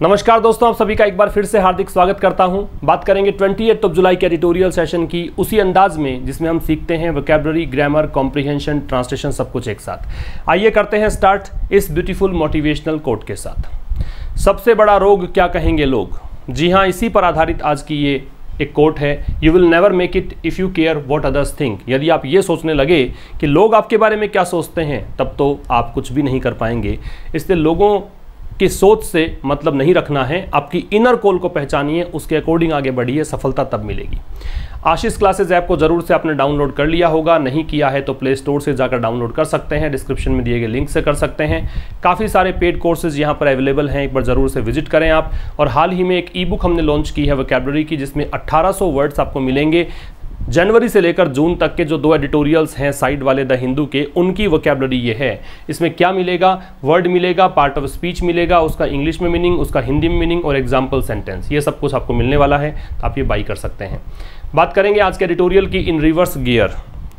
नमस्कार दोस्तों, आप सभी का एक बार फिर से हार्दिक स्वागत करता हूं। बात करेंगे 28 जुलाई के एडिटोरियल सेशन की, उसी अंदाज में जिसमें हम सीखते हैं वोकैबुलरी, ग्रामर, कॉम्प्रिहेंशन, ट्रांसलेशन, सब कुछ एक साथ। आइए करते हैं स्टार्ट इस ब्यूटीफुल मोटिवेशनल कोट के साथ। सबसे बड़ा रोग क्या कहेंगे लोग। जी हाँ, इसी पर आधारित आज की ये एक कोट है। You will never make it if you care what others think. यदि आप ये सोचने लगे कि लोग आपके बारे में क्या सोचते हैं, तब तो आप कुछ भी नहीं कर पाएंगे। इसलिए लोगों की सोच से मतलब नहीं रखना है, आपकी इनर कॉल को पहचानिए, उसके अकॉर्डिंग आगे बढ़िए, सफलता तब मिलेगी। आशीष क्लासेस ऐप को जरूर से आपने डाउनलोड कर लिया होगा, नहीं किया है तो प्ले स्टोर से जाकर डाउनलोड कर सकते हैं, डिस्क्रिप्शन में दिए गए लिंक से कर सकते हैं। काफ़ी सारे पेड कोर्सेज यहाँ पर अवेलेबल हैं, एक बार ज़रूर से विजिट करें आप। और हाल ही में एक ई बुक हमने लॉन्च की है वोकैबुलरी की, जिसमें 1800 वर्ड्स आपको मिलेंगे। जनवरी से लेकर जून तक के जो 2 एडिटोरियल्स हैं साइड वाले द हिंदू के, उनकी वोकैबुलरी ये है। इसमें क्या मिलेगा? वर्ड मिलेगा, पार्ट ऑफ स्पीच मिलेगा, उसका इंग्लिश में मीनिंग, उसका हिंदी में मीनिंग और एग्जाम्पल सेंटेंस, ये सब कुछ आपको मिलने वाला है, तो आप ये बाई कर सकते हैं। बात करेंगे आज के एडिटोरियल की, इन रिवर्स गियर।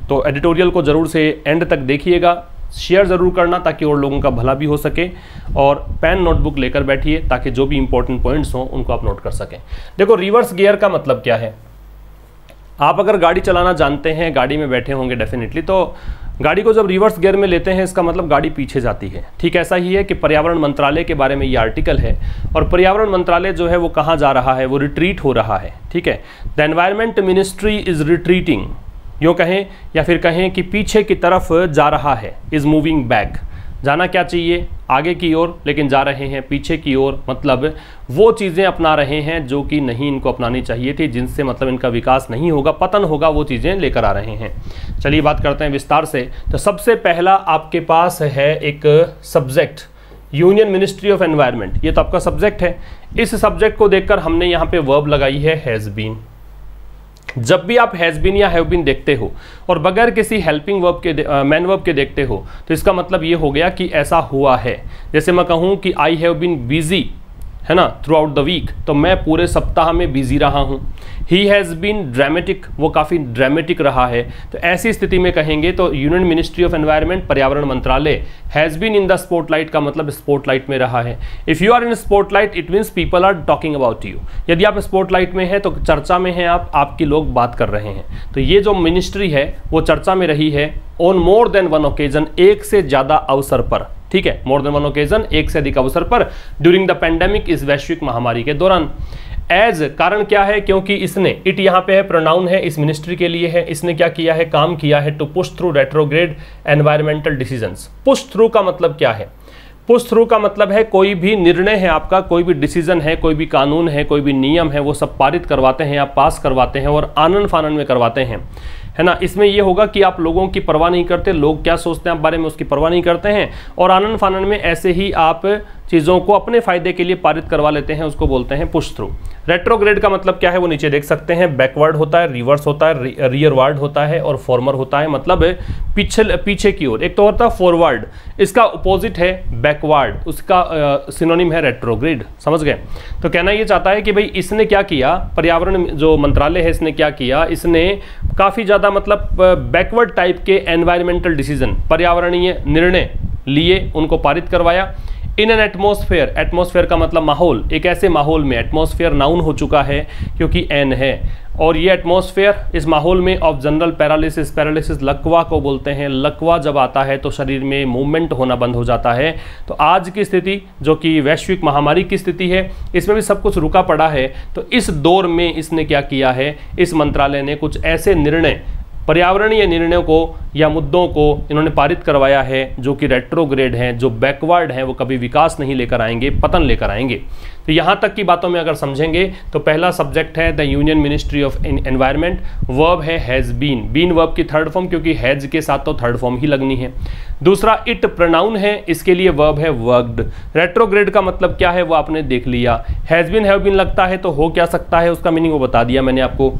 तो एडिटोरियल को ज़रूर से एंड तक देखिएगा, शेयर ज़रूर करना ताकि और लोगों का भला भी हो सके, और पेन नोटबुक लेकर बैठिए ताकि जो भी इंपॉर्टेंट पॉइंट्स हों उनको आप नोट कर सकें। देखो, रिवर्स गियर का मतलब क्या है। आप अगर गाड़ी चलाना जानते हैं, गाड़ी में बैठे होंगे डेफिनेटली, तो गाड़ी को जब रिवर्स गियर में लेते हैं, इसका मतलब गाड़ी पीछे जाती है। ठीक ऐसा ही है कि पर्यावरण मंत्रालय के बारे में ये आर्टिकल है, और पर्यावरण मंत्रालय जो है वो कहाँ जा रहा है, वो रिट्रीट हो रहा है। ठीक है, the environment ministry is retreating, यूँ कहें या फिर कहें कि पीछे की तरफ जा रहा है, इज मूविंग बैक। जाना क्या चाहिए? आगे की ओर, लेकिन जा रहे हैं पीछे की ओर, मतलब वो चीज़ें अपना रहे हैं जो कि नहीं इनको अपनानी चाहिए थी, जिनसे मतलब इनका विकास नहीं होगा, पतन होगा, वो चीज़ें लेकर आ रहे हैं। चलिए बात करते हैं विस्तार से। तो सबसे पहला आपके पास है एक subject, union ministry of environment, ये तो आपका सब्जेक्ट है। इस सब्जेक्ट को देखकर हमने यहाँ पे वर्ब लगाई है हैज़ बीन। जब भी आप हैज़ बीन या हैव बीन देखते हो और बगैर किसी हेल्पिंग वर्ब के, मैन वर्ब के देखते हो, तो इसका मतलब ये हो गया कि ऐसा हुआ है। जैसे मैं कहूँ कि आई हैव बीन बिजी, है ना, थ्रू आउट द वीक, तो मैं पूरे सप्ताह में बिजी रहा हूँ। ही हैज़ बीन ड्रामेटिक, वो काफ़ी ड्रामेटिक रहा है। तो ऐसी स्थिति में कहेंगे तो यूनियन मिनिस्ट्री ऑफ एनवायरनमेंट, पर्यावरण मंत्रालय, has been in the spotlight का मतलब स्पॉटलाइट में रहा है। If you are in spotlight it means people are talking about you. यदि आप स्पॉटलाइट में हैं तो चर्चा में हैं आप, आपकी लोग बात कर रहे हैं। तो ये जो मिनिस्ट्री है वो चर्चा में रही है on more than one occasion, एक से ज़्यादा अवसर पर। ठीक है, मोर देन वन ओकेजन, एक से अधिक अवसर पर, ड्यूरिंग द पेंडेमिक, इस वैश्विक महामारी के दौरान। एज, कारण क्या है? क्योंकि इसने, इट यहाँ पे है, प्रोनाउन है, इस मिनिस्ट्री के लिए है। इसने क्या किया है? काम किया है to push through retrograde environmental decisions. Push through का मतलब क्या है? पुश थ्रू का मतलब है कोई भी निर्णय है आपका, कोई भी डिसीजन है, कोई भी कानून है, कोई भी नियम है, वो सब पारित करवाते हैं, आप पास करवाते हैं और आनन फानन में करवाते हैं, है ना। इसमें ये होगा कि आप लोगों की परवाह नहीं करते, लोग क्या सोचते हैं आप बारे में उसकी परवाह नहीं करते हैं, और आनन फानन में ऐसे ही आप चीज़ों को अपने फायदे के लिए पारित करवा लेते हैं, उसको बोलते हैं पुश थ्रू। रेट्रोग्रेड का मतलब क्या है? वो नीचे देख सकते हैं, बैकवर्ड होता है, रिवर्स होता है, रियरवर्ड होता है और फॉर्मर होता है, मतलब पीछे की ओर। एक तो होता है फॉरवर्ड, इसका अपोजिट है बैकवर्ड, उसका सिनोनिम है रेट्रोग्रेड। समझ गए? तो कहना ये चाहता है कि भाई इसने क्या किया, पर्यावरण जो मंत्रालय है इसने क्या किया, इसने काफ़ी ज़्यादा मतलब बैकवर्ड टाइप के एनवायरमेंटल डिसीजन, पर्यावरणीय निर्णय लिए, उनको पारित करवाया। इन एन एटमॉस्फेयर, एटमॉस्फेयर का मतलब माहौल, एक ऐसे माहौल में, एटमॉस्फेयर नाउन हो चुका है क्योंकि एन है, और ये एटमॉस्फेयर, इस माहौल में ऑफ जनरल पैरालिसिस, पैरालिसिस लकवा को बोलते हैं। लकवा जब आता है तो शरीर में मूवमेंट होना बंद हो जाता है। तो आज की स्थिति जो कि वैश्विक महामारी की स्थिति है, इसमें भी सब कुछ रुका पड़ा है। तो इस दौर में इसने क्या किया है, इस मंत्रालय ने कुछ ऐसे निर्णय, पर्यावरणीय निर्णयों को या मुद्दों को इन्होंने पारित करवाया है जो कि रेट्रोग्रेड हैं, जो बैकवर्ड हैं, वो कभी विकास नहीं लेकर आएंगे, पतन लेकर आएंगे। तो यहाँ तक की बातों में अगर समझेंगे तो पहला सब्जेक्ट है the union ministry of environment, verb है हैज़ बीन, बीन वर्ब की थर्ड फॉर्म, क्योंकि हैज़ के साथ तो थर्ड फॉर्म ही लगनी है। दूसरा इट प्रोनाउन है, इसके लिए वर्ब है वर्कड। रेट्रोग्रेड का मतलब क्या है वो आपने देख लिया। हैज़ बीन, हैव बीन लगता है तो हो क्या सकता है, उसका मीनिंग वो बता दिया मैंने आपको।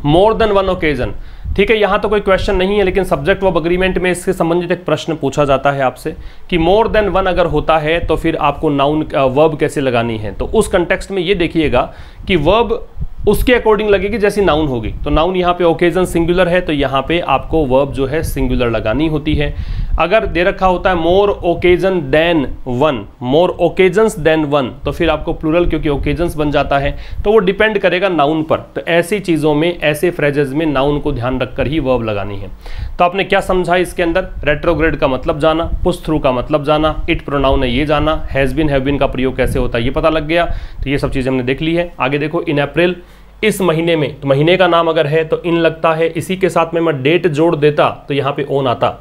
मोर देन वन ओकेजन, ठीक है, यहाँ तो कोई क्वेश्चन नहीं है, लेकिन सब्जेक्ट वर्ब अग्रीमेंट में इससे संबंधित एक प्रश्न पूछा जाता है आपसे कि मोर देन वन अगर होता है तो फिर आपको नाउन वर्ब कैसे लगानी है। तो उस कंटेक्स्ट में ये देखिएगा कि वर्ब उसके अकॉर्डिंग लगेगी जैसी नाउन होगी। तो नाउन यहाँ पे ओकेजन सिंगुलर है तो यहाँ पे आपको वर्ब जो है सिंगुलर लगानी होती है। अगर दे रखा होता है मोर ओकेजन देन वन, मोर ओकेजन्स देन वन, तो फिर आपको प्लूरल क्योंकि ओकेजन्स बन जाता है, तो वो डिपेंड करेगा नाउन पर। तो ऐसी चीज़ों में, ऐसे फ्रेजेस में नाउन को ध्यान रखकर ही वर्ब लगानी है। तो आपने क्या समझा इसके अंदर? रेट्रोग्रेड का मतलब जाना, पुश थ्रू का मतलब जाना, इट प्रोनाउन है ये जाना, हैज़ बीन हैव बीन का प्रयोग कैसे होता है ये पता लग गया। तो ये सब चीज़ें हमने देख ली है। आगे देखो, इन अप्रैल, इस महीने में, तो महीने का नाम अगर है तो इन लगता है, इसी के साथ में मैं डेट जोड़ देता तो यहाँ पे ओन आता।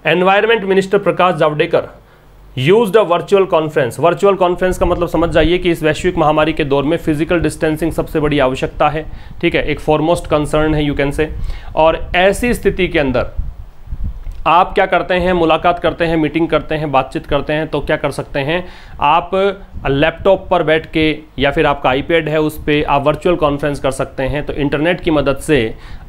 Environment minister Prakash Javadekar used a virtual conference. Virtual conference का मतलब समझ जाइए कि इस वैश्विक महामारी के दौर में फिजिकल डिस्टेंसिंग सबसे बड़ी आवश्यकता है, ठीक है, एक फॉरमोस्ट कंसर्न है यू कैन से। और ऐसी स्थिति के अंदर आप क्या करते हैं? मुलाकात करते हैं, मीटिंग करते हैं, बातचीत करते हैं, तो क्या कर सकते हैं आप? लैपटॉप पर बैठ के या फिर आपका आईपैड है उस पर आप वर्चुअल कॉन्फ्रेंस कर सकते हैं। तो इंटरनेट की मदद से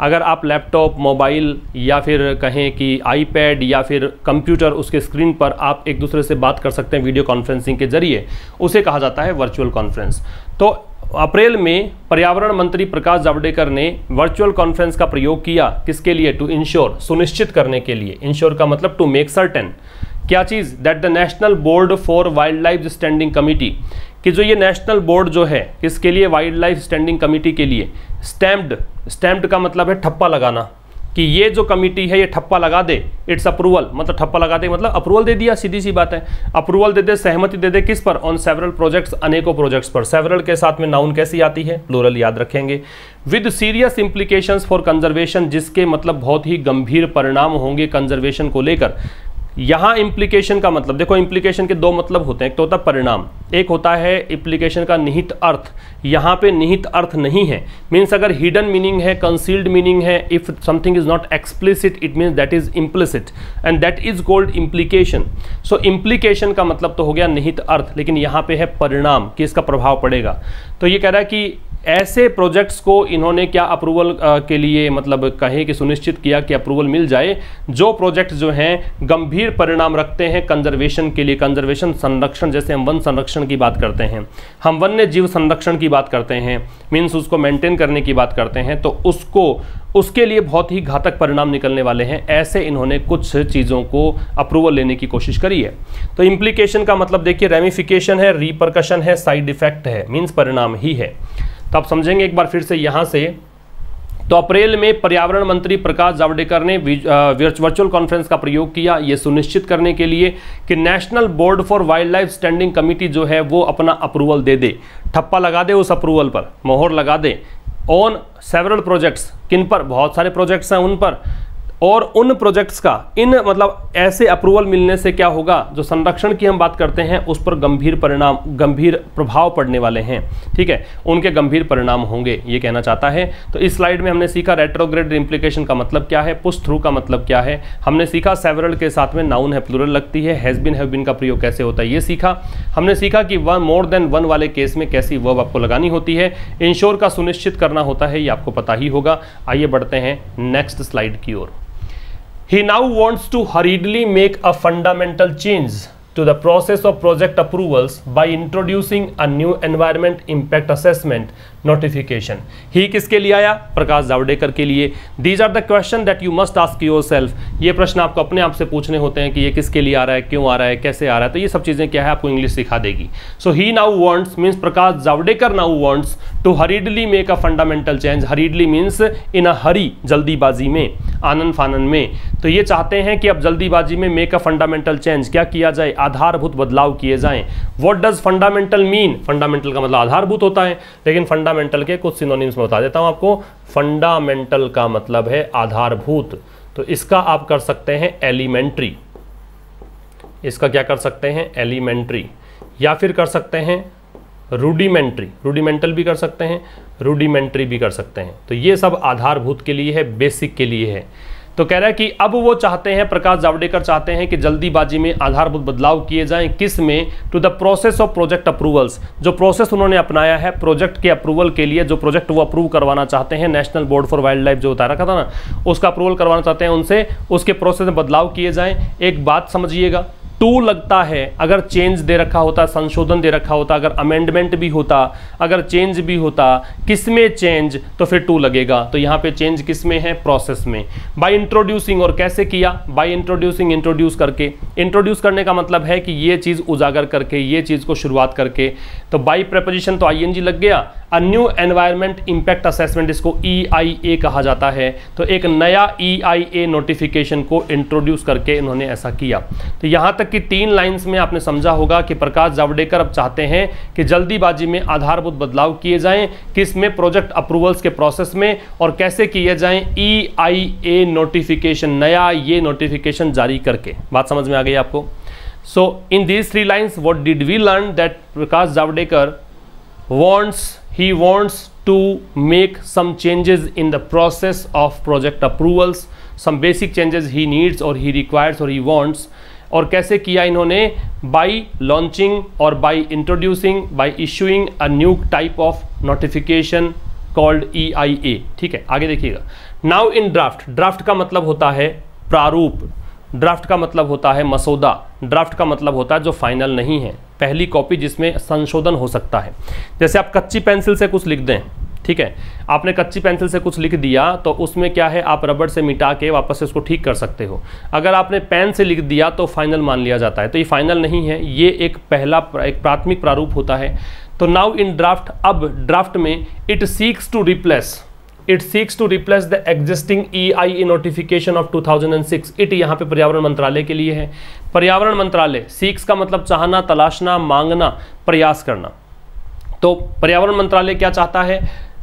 अगर आप लैपटॉप, मोबाइल या फिर कहें कि आईपैड या फिर कंप्यूटर, उसके स्क्रीन पर आप एक दूसरे से बात कर सकते हैं वीडियो कॉन्फ्रेंसिंग के जरिए, उसे कहा जाता है वर्चुअल कॉन्फ्रेंस। तो अप्रैल में पर्यावरण मंत्री प्रकाश जावड़ेकर ने वर्चुअल कॉन्फ्रेंस का प्रयोग किया, किसके लिए? टू इंश्योर, सुनिश्चित करने के लिए। इंश्योर का मतलब टू मेक सर्टेन, क्या चीज़? That the national board for wildlife standing committee, कि जो ये नेशनल बोर्ड जो है किसके लिए? वाइल्ड लाइफ स्टैंडिंग कमिटी के लिए। स्टैम्प्ड, स्टैम्प्ड का मतलब है ठप्पा लगाना, कि ये जो कमिटी है ये ठप्पा लगा दे, इट्स अप्रूवल, मतलब ठप्पा लगा दे मतलब अप्रूवल दे दिया, सीधी सी बात है। अप्रूवल दे दे, सहमति दे दे, किस पर? ऑन सेवरल प्रोजेक्ट्स, अनेकों प्रोजेक्ट्स पर। सेवरल के साथ में नाउन कैसी आती है? प्लूरल याद रखेंगे। With serious implications for conservation, जिसके मतलब बहुत ही गंभीर परिणाम होंगे कंजर्वेशन को लेकर। यहाँ इंप्लीकेशन का मतलब देखो, इंप्लीकेशन के दो मतलब होते हैं, एक तो होता है परिणाम, एक होता है इंप्लीकेशन का निहित अर्थ। यहाँ पे निहित अर्थ नहीं है, मीन्स अगर हिडन मीनिंग है, कंसील्ड मीनिंग है, if something is not explicit it means that is implicit and that is called implication. So implication का मतलब तो हो गया निहित अर्थ, लेकिन यहाँ पे है परिणाम कि इसका प्रभाव पड़ेगा। तो ये कह रहा है कि ऐसे प्रोजेक्ट्स को इन्होंने क्या अप्रूवल के लिए मतलब कहे कि सुनिश्चित किया कि अप्रूवल मिल जाए, जो प्रोजेक्ट्स जो हैं गंभीर परिणाम रखते हैं कंजर्वेशन के लिए। कंजर्वेशन, संरक्षण, जैसे हम वन संरक्षण की बात करते हैं, हम वन्य जीव संरक्षण की बात करते हैं, मीन्स उसको मेंटेन करने की बात करते हैं, तो उसके लिए बहुत ही घातक परिणाम निकलने वाले हैं। ऐसे इन्होंने कुछ चीज़ों को अप्रूवल लेने की कोशिश करी है। तो इम्प्लीकेशन का मतलब देखिए, रेमिफिकेशन है, रिपरकशन है, साइड इफेक्ट है, मीन्स परिणाम ही है। तो आप समझेंगे एक बार फिर से यहाँ से। तो अप्रैल में पर्यावरण मंत्री प्रकाश जावड़ेकर ने वर्चुअल कॉन्फ्रेंस का प्रयोग किया, ये सुनिश्चित करने के लिए कि national board for wildlife standing committee जो है वो अपना अप्रूवल दे दे, ठप्पा लगा दे, उस अप्रूवल पर मोहर लगा दे। ऑन सेवरल प्रोजेक्ट्स, किन पर? बहुत सारे प्रोजेक्ट्स हैं उन पर। और उन प्रोजेक्ट्स का इन मतलब ऐसे अप्रूवल मिलने से क्या होगा, जो संरक्षण की हम बात करते हैं उस पर गंभीर परिणाम, गंभीर प्रभाव पड़ने वाले हैं, ठीक है, उनके गंभीर परिणाम होंगे, ये कहना चाहता है। तो इस स्लाइड में हमने सीखा रेट्रोग्रेड इंप्लीकेशन का मतलब क्या है, पुश थ्रू का मतलब क्या है, हमने सीखा सेवरल के साथ में नाउन है प्लूरल लगती है, हैज बीन हैव बीन का प्रयोग कैसे होता है ये सीखा। हमने सीखा कि वन मोर देन वन वाले केस में कैसी वर्ब आपको लगानी होती है। इंश्योर का सुनिश्चित करना होता है, ये आपको पता ही होगा। आइए बढ़ते हैं नेक्स्ट स्लाइड की ओर। He now wants to hurriedly make a fundamental change to the process of project approvals by introducing a new environment impact assessment notification. ही किसके लिए आया? प्रकाश जावड़ेकर के लिए। These are the question that you must ask yourself. ये प्रश्न आपको अपने आप से पूछने होते हैं कि ये किसके लिए आ रहा है, क्यों आ रहा है, कैसे आ रहा है। तो ये सब चीज़ें क्या है आपको इंग्लिश सिखा देगी। So he now wants means Prakash Javadekar now wants to hurriedly make a fundamental change. Hurriedly means in a hurry, जल्दीबाजी में, आनन फानन में। तो ये चाहते हैं कि अब जल्दीबाजी में make a fundamental change, क्या किया जाए? आधारभूत बदलाव किए जाएं। What does fundamental mean? Fundamental का मतलब आधारभूत होता है, लेकिन फंडामेंटल के कुछ सिनोनिम्स में बता देता हूं आपको। फंडामेंटल का मतलब है आधारभूत, तो इसका आप कर सकते हैं एलिमेंट्री, इसका क्या कर सकते हैं? एलिमेंट्री, या फिर कर सकते हैं रूडिमेंट्री, रूडिमेंटल भी कर सकते हैं, रूडिमेंट्री भी कर सकते हैं। तो ये सब आधारभूत के लिए है, बेसिक के लिए है। तो कह रहा है कि अब वो चाहते हैं, प्रकाश जावड़ेकर चाहते हैं कि जल्दीबाजी में आधारभूत बदलाव किए जाएं। किस में? To the process of project approvals, जो प्रोसेस उन्होंने अपनाया है प्रोजेक्ट के अप्रूवल के लिए, जो प्रोजेक्ट वो अप्रूव करवाना चाहते हैं, national board for wild life जो बता रखा था ना, उसका अप्रूवल करवाना चाहते हैं उनसे, उसके प्रोसेस में बदलाव किए जाएं। एक बात समझिएगा, टू लगता है, अगर चेंज दे रखा होता, संशोधन दे रखा होता, अगर अमेंडमेंट भी होता, अगर चेंज भी होता, किसमें चेंज, तो फिर टू लगेगा। तो यहाँ पे चेंज किसमें है, प्रोसेस में। बाय इंट्रोड्यूसिंग, और कैसे किया, बाय इंट्रोड्यूसिंग, इंट्रोड्यूस करके। इंट्रोड्यूस करने का मतलब है कि ये चीज़ उजागर करके, ये चीज़ को शुरुआत करके। तो बाई प्रेपोजिशन तो आईएनजी लग गया। A new environment impact assessment, इसको EIA कहा जाता है। तो एक नया EIA नोटिफिकेशन को इंट्रोड्यूस करके इन्होंने ऐसा किया। तो यहाँ तक कि 3 लाइंस में आपने समझा होगा कि प्रकाश जावड़ेकर अब चाहते हैं कि जल्दीबाजी में आधारभूत बदलाव किए जाएं, किसमें, प्रोजेक्ट अप्रूवल्स के प्रोसेस में, और कैसे किए जाएं, EIA नोटिफिकेशन, नया ये नोटिफिकेशन जारी करके। बात समझ में आ गई आपको। So in these 3 lines what did we learn, that Prakash Javadekar he wants to make some changes in the process of project approvals, some basic changes he needs or he requires or he wants। और कैसे किया इन्होंने, by launching और by introducing, by issuing a new type of notification called EIA। ठीक है, आगे देखिएगा। Now in draft, draft का मतलब होता है प्रारूप, ड्राफ्ट का मतलब होता है मसौदा, ड्राफ्ट का मतलब होता है जो फाइनल नहीं है, पहली कॉपी जिसमें संशोधन हो सकता है। जैसे आप कच्ची पेंसिल से कुछ लिख दें, ठीक है, आपने कच्ची पेंसिल से कुछ लिख दिया तो उसमें क्या है, आप रबड़ से मिटा के वापस से उसको ठीक कर सकते हो। अगर आपने पेन से लिख दिया तो फाइनल मान लिया जाता है। तो ये फाइनल नहीं है, ये एक प्राथमिक प्रारूप होता है। तो नाउ इन ड्राफ्ट, अब ड्राफ्ट में it seeks to replace the existing EIA notification of 2006। It यहाँ पे पर्यावरण मंत्रालय के लिए है। पर्यावरण मंत्रालय, सीक्स का मतलब चाहना, तलाशना, मांगना, प्रयास करना। तो पर्यावरण मंत्रालय क्या चाहता है,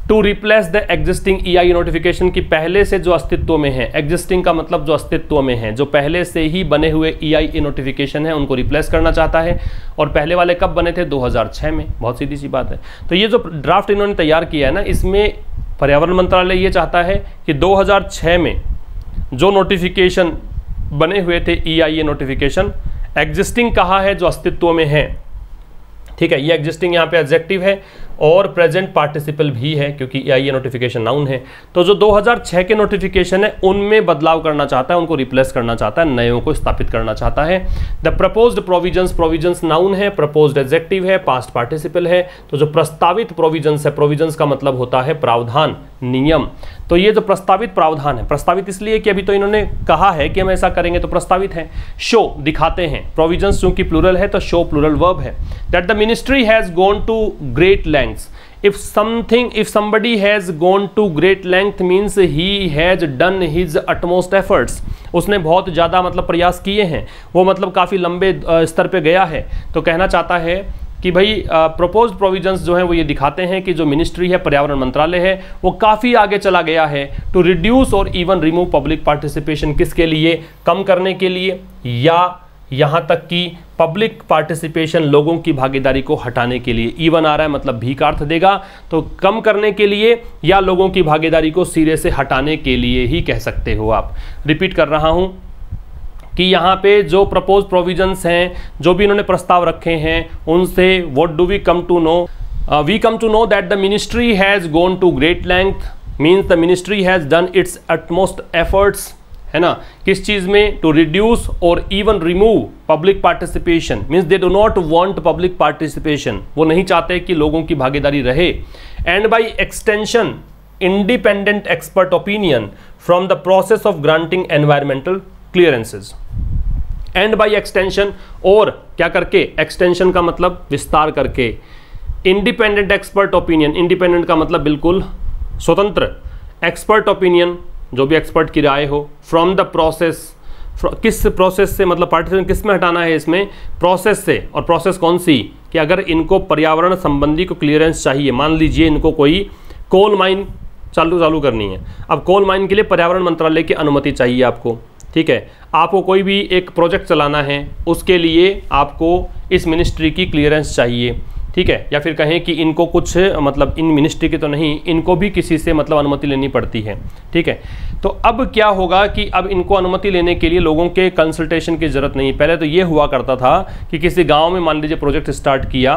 to replace the existing EIA notification की पहले से जो अस्तित्व में है, एग्जिस्टिंग का मतलब जो अस्तित्व में है, जो पहले से ही बने हुए EIA नोटिफिकेशन है उनको रिप्लेस करना चाहता है। और पहले वाले कब बने थे, 2006 में। बहुत सीधी सी बात है। तो ये जो ड्राफ्ट इन्होंने तैयार किया है ना, इसमें पर्यावरण मंत्रालय ये चाहता है कि 2006 में जो नोटिफिकेशन बने हुए थे EIA नोटिफिकेशन, एग्जिस्टिंग कहा है, जो अस्तित्व में है, ठीक है, ये एग्जिस्टिंग यहाँ पे एडजेक्टिव है और प्रेजेंट पार्टिसिपल भी है क्योंकि EIA नोटिफिकेशन नाउन है। तो जो 2006 के नोटिफिकेशन है उनमें बदलाव करना चाहता है, उनको रिप्लेस करना चाहता है, नयों को स्थापित करना चाहता है। The proposed provisions, provisions noun है, प्रपोज्ड एडजेक्टिव है, पास्ट पार्टिसिपल है। तो जो प्रस्तावित प्रोविजंस है, प्रोविजंस का मतलब होता है प्रावधान, नियम। तो ये जो प्रस्तावित प्रावधान है, प्रस्तावित इसलिए कि अभी तो इन्होंने कहा है कि हम ऐसा करेंगे तो प्रस्तावित है। शो, दिखाते हैं, प्रोविजंस चूंकि प्लूरल है तो शो प्लूरल वर्ब है। That the ministry has gone to great lengths. If somebody has gone to great length means he has done his utmost efforts। उसने बहुत ज़्यादा मतलब प्रयास किए हैं, वो मतलब काफ़ी लंबे स्तर पे गया है। तो कहना चाहता है कि भाई प्रपोज्ड प्रोविजंस जो हैं वो ये दिखाते हैं कि जो मिनिस्ट्री है, पर्यावरण मंत्रालय है, वो काफ़ी आगे चला गया है टू रिड्यूस और इवन रिमूव पब्लिक पार्टिसिपेशन। किसके लिए, कम करने के लिए, या यहाँ तक कि पब्लिक पार्टिसिपेशन, लोगों की भागीदारी को हटाने के लिए। इवन आ रहा है मतलब भी का अर्थ देगा, तो कम करने के लिए या लोगों की भागीदारी को सिरे से हटाने के लिए ही कह सकते हो आप। रिपीट कर रहा हूँ कि यहाँ पे जो प्रपोज प्रोविजंस हैं, जो भी इन्होंने प्रस्ताव रखे हैं, उनसे what do we come to know, we come to know that the ministry has gone to great length means the ministry has done its utmost efforts, है ना, किस चीज़ में, टू रिड्यूस और even remove public participation means they do not want public participation, वो नहीं चाहते कि लोगों की भागीदारी रहे। And by extension independent expert opinion from the process of granting environmental clearances. And by extension, और क्या करके, एक्सटेंशन का मतलब विस्तार करके, इंडिपेंडेंट एक्सपर्ट ओपिनियन, इंडिपेंडेंट का मतलब बिल्कुल स्वतंत्र, एक्सपर्ट ओपिनियन जो भी एक्सपर्ट की राय हो, फ्रॉम द प्रोसेस, किस प्रोसेस से, मतलब पार्टिसिपेशन किस में हटाना है, इसमें प्रोसेस से। और प्रोसेस कौन सी, कि अगर इनको पर्यावरण संबंधी को क्लियरेंस चाहिए, मान लीजिए इनको कोई कोल माइन चालू करनी है, अब कोल माइन के लिए पर्यावरण मंत्रालय की अनुमति चाहिए आपको, ठीक है, आपको कोई भी एक प्रोजेक्ट चलाना है उसके लिए आपको इस मिनिस्ट्री की क्लियरेंस चाहिए, ठीक है, या फिर कहें कि इनको कुछ मतलब इन मिनिस्ट्री की तो नहीं, इनको भी किसी से मतलब अनुमति लेनी पड़ती है, ठीक है। तो अब क्या होगा कि अब इनको अनुमति लेने के लिए लोगों के कंसल्टेशन की ज़रूरत नहीं। पहले तो ये हुआ करता था कि किसी गांव में मान लीजिए प्रोजेक्ट स्टार्ट किया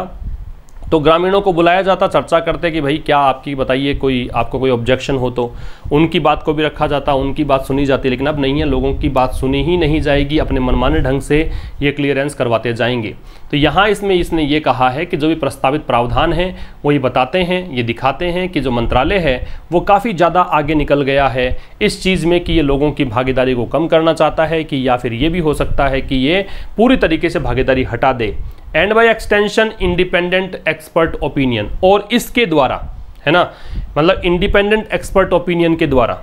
तो ग्रामीणों को बुलाया जाता, चर्चा करते कि भाई क्या आपकी बताइए, कोई आपको कोई ऑब्जेक्शन हो तो उनकी बात को भी रखा जाता, उनकी बात सुनी जाती। लेकिन अब नहीं है, लोगों की बात सुनी ही नहीं जाएगी, अपने मनमाने ढंग से ये क्लियरेंस करवाते जाएंगे। तो यहाँ इसने ये कहा है कि जो भी प्रस्तावित प्रावधान हैं वो ये बताते हैं, ये दिखाते हैं कि जो मंत्रालय है वो काफ़ी ज़्यादा आगे निकल गया है इस चीज़ में कि ये लोगों की भागीदारी को कम करना चाहता है, कि या फिर ये भी हो सकता है कि ये पूरी तरीके से भागीदारी हटा दे। And by extension independent expert opinion, और इसके द्वारा, है ना, मतलब इंडिपेंडेंट एक्सपर्ट ओपिनियन के द्वारा,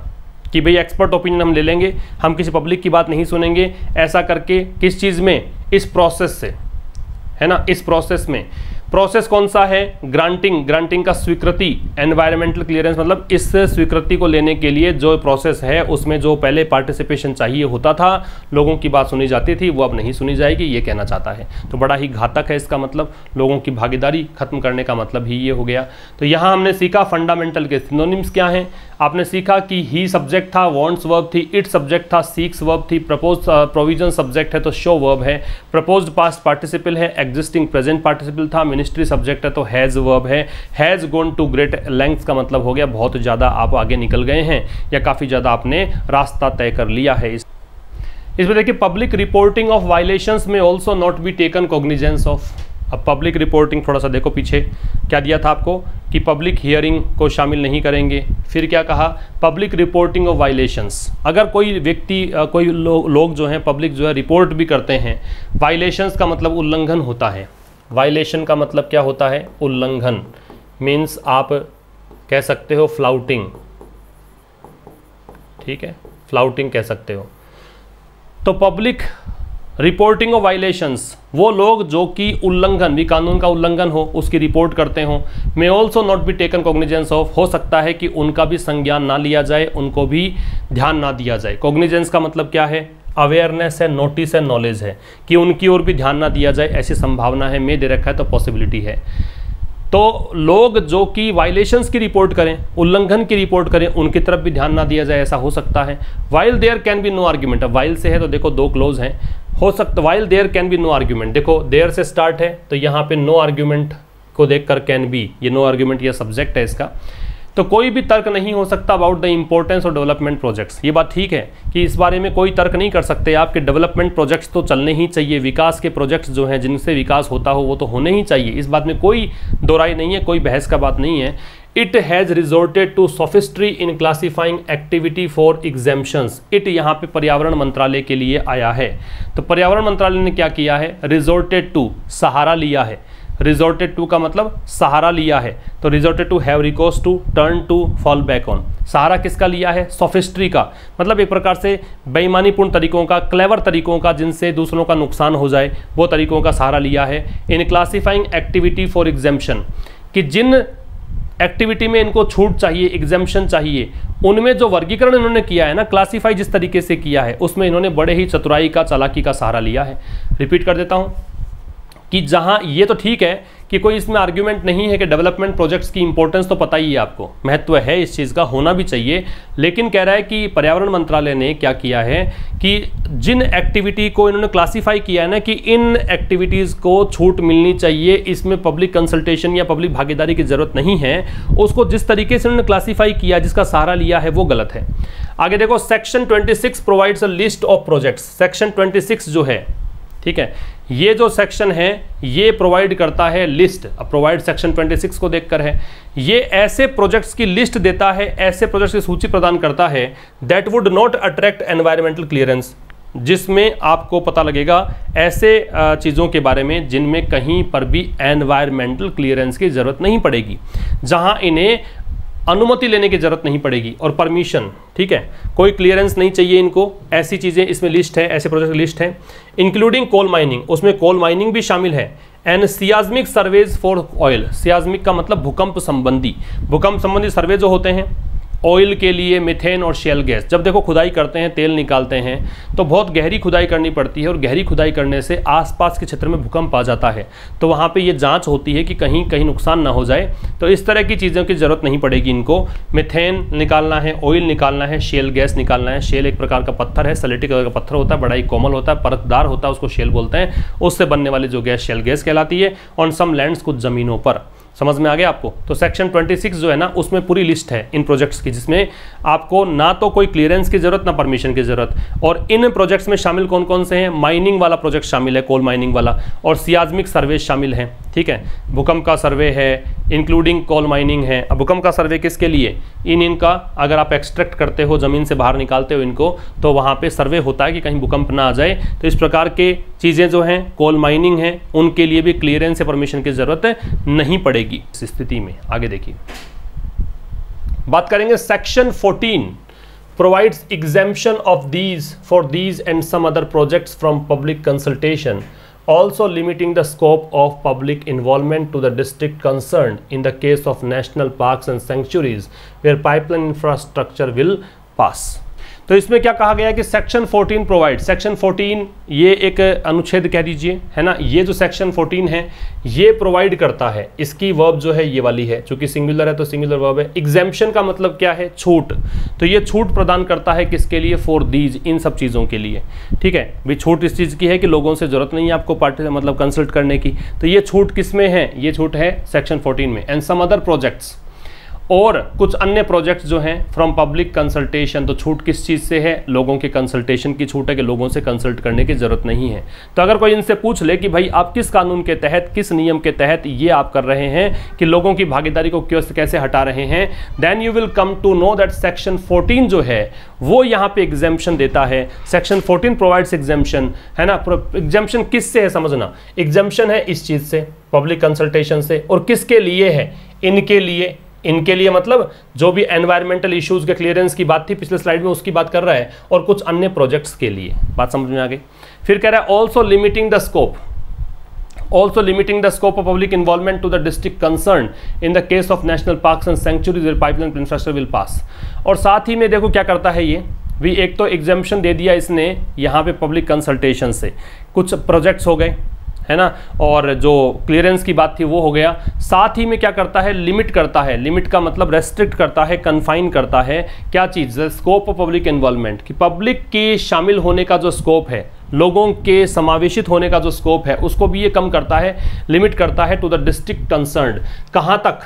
कि भाई एक्सपर्ट ओपिनियन हम ले लेंगे, हम किसी पब्लिक की बात नहीं सुनेंगे, ऐसा करके किस चीज़ में, इस प्रोसेस से, है ना, इस प्रोसेस में। प्रोसेस कौन सा है? ग्रांटिंग का स्वीकृति, एनवायरमेंटल क्लियरेंस, मतलब इस स्वीकृति को लेने के लिए जो प्रोसेस है उसमें जो पहले पार्टिसिपेशन चाहिए होता था, लोगों की बात सुनी जाती थी, वो अब नहीं सुनी जाएगी, ये कहना चाहता है। तो बड़ा ही घातक है इसका मतलब, लोगों की भागीदारी खत्म करने का मतलब ही ये हो गया। तो यहाँ हमने सीखा फंडामेंटल के सिनोनिम्स क्या हैं। आपने सीखा कि ही सब्जेक्ट था, वांट्स वर्ब थी, इट सब्जेक्ट था, सीक्स वर्ब थी, प्रपोज प्रोविजन सब्जेक्ट है तो शो वर्ब है, प्रपोज्ड पास्ट पार्टिसिपल है, एग्जिस्टिंग प्रेजेंट पार्टिसिपल था, मिनिस्ट्री सब्जेक्ट है तो हैज़ वर्ब है, has gone to great lengths का मतलब हो गया बहुत ज़्यादा आप आगे निकल गए हैं या काफ़ी ज़्यादा आपने रास्ता तय कर लिया है। इसमें देखिए पब्लिक रिपोर्टिंग ऑफ वायलेशंस में also not be taken cognizance of. अब पब्लिक रिपोर्टिंग, थोड़ा सा देखो पीछे क्या दिया था आपको कि पब्लिक हियरिंग को शामिल नहीं करेंगे। फिर क्या कहा? पब्लिक रिपोर्टिंग ऑफ वायलेशंस, अगर कोई व्यक्ति कोई लोग जो हैं पब्लिक जो है रिपोर्ट भी करते हैं, वायलेशंस का मतलब उल्लंघन होता है। वायलेशन का मतलब क्या होता है? उल्लंघन, मीन्स आप कह सकते हो फ्लाउटिंग, ठीक है, फ्लाउटिंग कह सकते हो। तो पब्लिक रिपोर्टिंग ऑफ वायलेशंस, वो लोग जो कि उल्लंघन भी, कानून का उल्लंघन हो उसकी रिपोर्ट करते हो, may also not be taken cognizance of, हो सकता है कि उनका भी संज्ञान ना लिया जाए, उनको भी ध्यान ना दिया जाए। कॉग्निजेंस का मतलब क्या है? अवेयरनेस है, नोटिस है, नॉलेज है, कि उनकी ओर भी ध्यान ना दिया जाए, ऐसी संभावना है, में दे रखा है तो पॉसिबिलिटी है। तो लोग जो कि वायलेशंस की रिपोर्ट करें, उल्लंघन की रिपोर्ट करें, उनकी तरफ भी ध्यान ना दिया जाए, ऐसा हो सकता है। While there can be no argument, अब वाइल से है तो देखो दो क्लोज हैं, हो सकता while there can be no argument, देखो देयर से स्टार्ट है तो यहाँ पे नो आर्ग्यूमेंट को देखकर कैन बी, ये नो आर्ग्यूमेंट ये सब्जेक्ट है इसका, तो कोई भी तर्क नहीं हो सकता about the importance of development projects. ये बात ठीक है कि इस बारे में कोई तर्क नहीं कर सकते आप कि डेवलपमेंट प्रोजेक्ट्स तो चलने ही चाहिए, विकास के प्रोजेक्ट्स जो हैं जिनसे विकास होता हो वो तो होने ही चाहिए, इस बात में कोई दो राय नहीं है, कोई बहस का बात नहीं है। It has resorted to sophistry in classifying activity for exemptions. It यहाँ पे पर्यावरण मंत्रालय के लिए आया है, तो पर्यावरण मंत्रालय ने क्या किया है? रिजोर्टेड टू, सहारा लिया है। रिजोर्टेड टू का मतलब सहारा लिया है, तो resorted to, have recourse to, turn to, fall back on. सहारा किसका लिया है? सोफिस्ट्री का, मतलब एक प्रकार से बेईमानीपूर्ण तरीकों का, क्लेवर तरीकों का, जिनसे दूसरों का नुकसान हो जाए, वो तरीकों का सहारा लिया है। इन क्लासीफाइंग एक्टिविटी फॉर एग्जेम्पशन, कि जिन एक्टिविटी में इनको छूट चाहिए, एग्जेम्पशन चाहिए, उनमें जो वर्गीकरण इन्होंने किया है ना, क्लासीफाई जिस तरीके से किया है, उसमें इन्होंने बड़े ही चतुराई का, चालाकी का सहारा लिया है। रिपीट कर देता हूँ कि जहाँ ये तो ठीक है कि कोई इसमें आर्ग्यूमेंट नहीं है कि डेवलपमेंट प्रोजेक्ट्स की इंपॉर्टेंस तो पता ही है आपको, महत्व है इस चीज़ का, होना भी चाहिए, लेकिन कह रहा है कि पर्यावरण मंत्रालय ने क्या किया है कि जिन एक्टिविटी को इन्होंने क्लासीफाई किया है ना कि इन एक्टिविटीज़ को छूट मिलनी चाहिए, इसमें पब्लिक कंसल्टेशन या पब्लिक भागीदारी की ज़रूरत नहीं है, उसको जिस तरीके से उन्होंने क्लासीफाई किया, जिसका सहारा लिया है, वो गलत है। आगे देखो, section 26 provides a list of projects. Section 26 जो है, ठीक है, ये जो सेक्शन है ये प्रोवाइड करता है लिस्ट। अब प्रोवाइड सेक्शन 26 को देखकर है, ये ऐसे प्रोजेक्ट्स की लिस्ट देता है, ऐसे प्रोजेक्ट्स की सूची प्रदान करता है that would not attract environmental clearance, जिसमें आपको पता लगेगा ऐसे चीज़ों के बारे में जिनमें कहीं पर भी एनवायरमेंटल क्लियरेंस की ज़रूरत नहीं पड़ेगी, जहां इन्हें अनुमति लेने की जरूरत नहीं पड़ेगी और परमिशन, ठीक है, कोई क्लियरेंस नहीं चाहिए इनको, ऐसी चीज़ें इसमें लिस्ट है, ऐसे प्रोजेक्ट की लिस्ट है। इंक्लूडिंग कोल माइनिंग, उसमें कोल माइनिंग भी शामिल है। एंड सियाज्मिक सर्वेज फॉर ऑयल, सियाज्मिक का मतलब भूकंप संबंधी सर्वे जो होते हैं ऑयल के लिए, मिथेन और शेल गैस। जब देखो खुदाई करते हैं, तेल निकालते हैं, तो बहुत गहरी खुदाई करनी पड़ती है और गहरी खुदाई करने से आसपास के क्षेत्र में भूकंप आ जाता है, तो वहाँ पे ये जांच होती है कि कहीं कहीं नुकसान ना हो जाए, तो इस तरह की चीज़ों की ज़रूरत नहीं पड़ेगी इनको। मिथेन निकालना है, ऑयल निकालना है, शेल गैस निकालना है। शेल एक प्रकार का पत्थर है, सलेटी कलर का पत्थर होता है, बड़ा ही कोमल होता है, परतदार होता है, उसको शेल बोलते हैं, उससे बनने वाली जो गैस शेल गैस कहलाती है। ऑन सम लैंड्स, कुछ ज़मीनों पर, समझ में आ गया आपको। तो सेक्शन 26 जो है ना उसमें पूरी लिस्ट है इन प्रोजेक्ट्स की, जिसमें आपको ना तो कोई क्लियरेंस की जरूरत ना परमिशन की जरूरत। और इन प्रोजेक्ट्स में शामिल कौन कौन से हैं? माइनिंग वाला प्रोजेक्ट शामिल है, कोल माइनिंग वाला, और सियाज्मिक सर्वे शामिल है, ठीक है। भूकंप का सर्वे है इंक्लूडिंग कोल माइनिंग है। अब भूकंप का सर्वे किसके लिए? इनका अगर आप एक्सट्रैक्ट करते हो, जमीन से बाहर निकालते हो इनको, तो वहाँ पे सर्वे होता है कि कहीं भूकंप ना आ जाए। तो इस प्रकार के चीज़ें जो हैं कोल माइनिंग है, उनके लिए भी क्लियरेंस या परमिशन की जरूरत नहीं पड़ेगी इस स्थिति में। आगे देखिए, बात करेंगे section 14 provides exemption of these for these and some other projects from public consultation, also limiting the scope of public involvement to the district concerned in the case of national parks and sanctuaries where pipeline infrastructure will pass। तो इसमें क्या कहा गया है कि section 14 provide, section 14 ये एक अनुच्छेद कह दीजिए, है ना। ये जो सेक्शन 14 है ये प्रोवाइड करता है, इसकी वर्ब जो है ये वाली है, चूंकि सिंगुलर है तो सिंगुलर वर्ब है। एग्जेम्पशन का मतलब क्या है? छूट। तो ये छूट प्रदान करता है किसके लिए? फॉर दीज, इन सब चीज़ों के लिए, ठीक है। भी छूट इस चीज़ की है कि लोगों से जरूरत नहीं है आपको पार्टी मतलब कंसल्ट करने की। तो ये छूट किस में है? ये छूट है सेक्शन 14 में। एंड सम अदर प्रोजेक्ट्स, और कुछ अन्य प्रोजेक्ट्स जो हैं फ्रॉम पब्लिक कंसल्टेशन। तो छूट किस चीज़ से है? लोगों के कंसल्टेशन की छूट है कि लोगों से कंसल्ट करने की ज़रूरत नहीं है। तो अगर कोई इनसे पूछ ले कि भाई आप किस कानून के तहत, किस नियम के तहत ये आप कर रहे हैं कि लोगों की भागीदारी को कैसे हटा रहे हैं, then you will come to know that section 14 जो है वो यहाँ पे एग्जेम्पशन देता है। सेक्शन 14 प्रोवाइड्स एग्जेम्पशन, है ना। एग्जेम्पशन किससे है समझना? एग्जेम्पशन है इस चीज़ से, पब्लिक कंसल्टेशन से। और किसके लिए है? इनके लिए। इनके लिए मतलब जो भी एनवायरमेंटल इश्यूज के क्लियरेंस की बात थी पिछले स्लाइड में, उसकी बात कर रहा है, और कुछ अन्य प्रोजेक्ट्स के लिए। बात समझ में आ गई? फिर कह रहा है also limiting the scope, also limiting the scope of public involvement to the district concerned in the case of national parks and sanctuaries where pipeline infrastructure will pass। और साथ ही में देखो क्या करता है ये भी, एक तो एग्जेम्पशन दे दिया इसने यहाँ पे पब्लिक कंसल्टेशन से, कुछ प्रोजेक्ट्स हो गए, है ना, और जो क्लियरेंस की बात थी वो हो गया। साथ ही में क्या करता है? लिमिट करता है। लिमिट का मतलब रेस्ट्रिक्ट करता है, कन्फाइन करता है। क्या चीज़? स्कोप ऑफ पब्लिक इन्वॉल्वमेंट, कि पब्लिक के शामिल होने का जो स्कोप है, लोगों के समावेशित होने का जो स्कोप है, उसको भी ये कम करता है, लिमिट करता है टू द डिस्ट्रिक्ट कंसर्न्ड। कहाँ तक?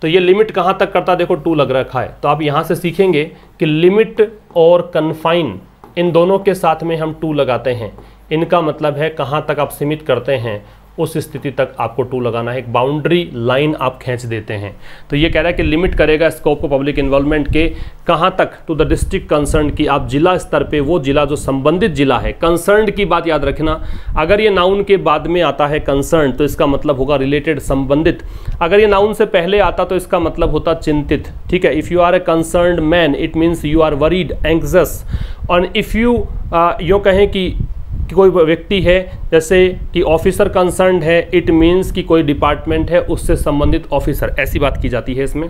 तो ये लिमिट कहाँ तक करता है? देखो टू लग रखा है, तो आप यहाँ से सीखेंगे कि लिमिट और कन्फाइन इन दोनों के साथ में हम टू लगाते हैं। इनका मतलब है कहाँ तक आप सीमित करते हैं उस स्थिति तक आपको टू लगाना है, एक बाउंड्री लाइन आप खींच देते हैं। तो ये कह रहा है कि लिमिट करेगा स्कोप को पब्लिक इन्वॉल्वमेंट के कहाँ तक? टू द डिस्ट्रिक्ट कंसर्न, की आप जिला स्तर पे, वो जिला जो संबंधित जिला है। कंसर्न की बात याद रखना, अगर ये नाउन के बाद में आता है कंसर्न तो इसका मतलब होगा रिलेटेड, संबंधित। अगर ये नाउन से पहले आता तो इसका मतलब होता चिंतित, ठीक है। If you are a concerned man it means you are worried, anxious. और इफ़ यू यूँ कहें कि कोई व्यक्ति है, जैसे कि ऑफिसर कंसर्न्ड है, इट मीन्स कि कोई डिपार्टमेंट है उससे संबंधित ऑफिसर, ऐसी बात की जाती है इसमें।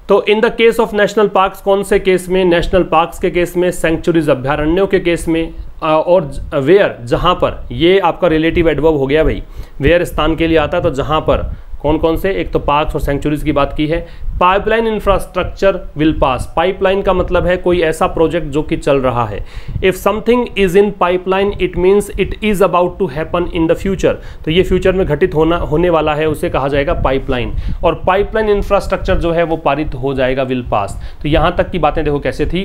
तो in the case of national parks, कौन से केस में? नेशनल पार्क्स के केस में, सेंचुरीज अभ्यारण्यों के केस में, और वेयर, जहाँ पर, ये आपका रिलेटिव एडवर्ब हो गया भाई, वेयर स्थान के लिए आता है। तो जहाँ पर, कौन कौन से? एक तो पार्क्स और सेंचुरीज की बात की है। Pipeline infrastructure will pass, pipeline का मतलब है कोई ऐसा प्रोजेक्ट जो कि चल रहा है। If something is in pipeline it means it is about to happen in the future, तो ये फ्यूचर में घटित होने वाला है, उसे कहा जाएगा पाइपलाइन। और पाइपलाइन इंफ्रास्ट्रक्चर जो है वो पारित हो जाएगा, विल पास। तो यहाँ तक की बातें देखो कैसे थी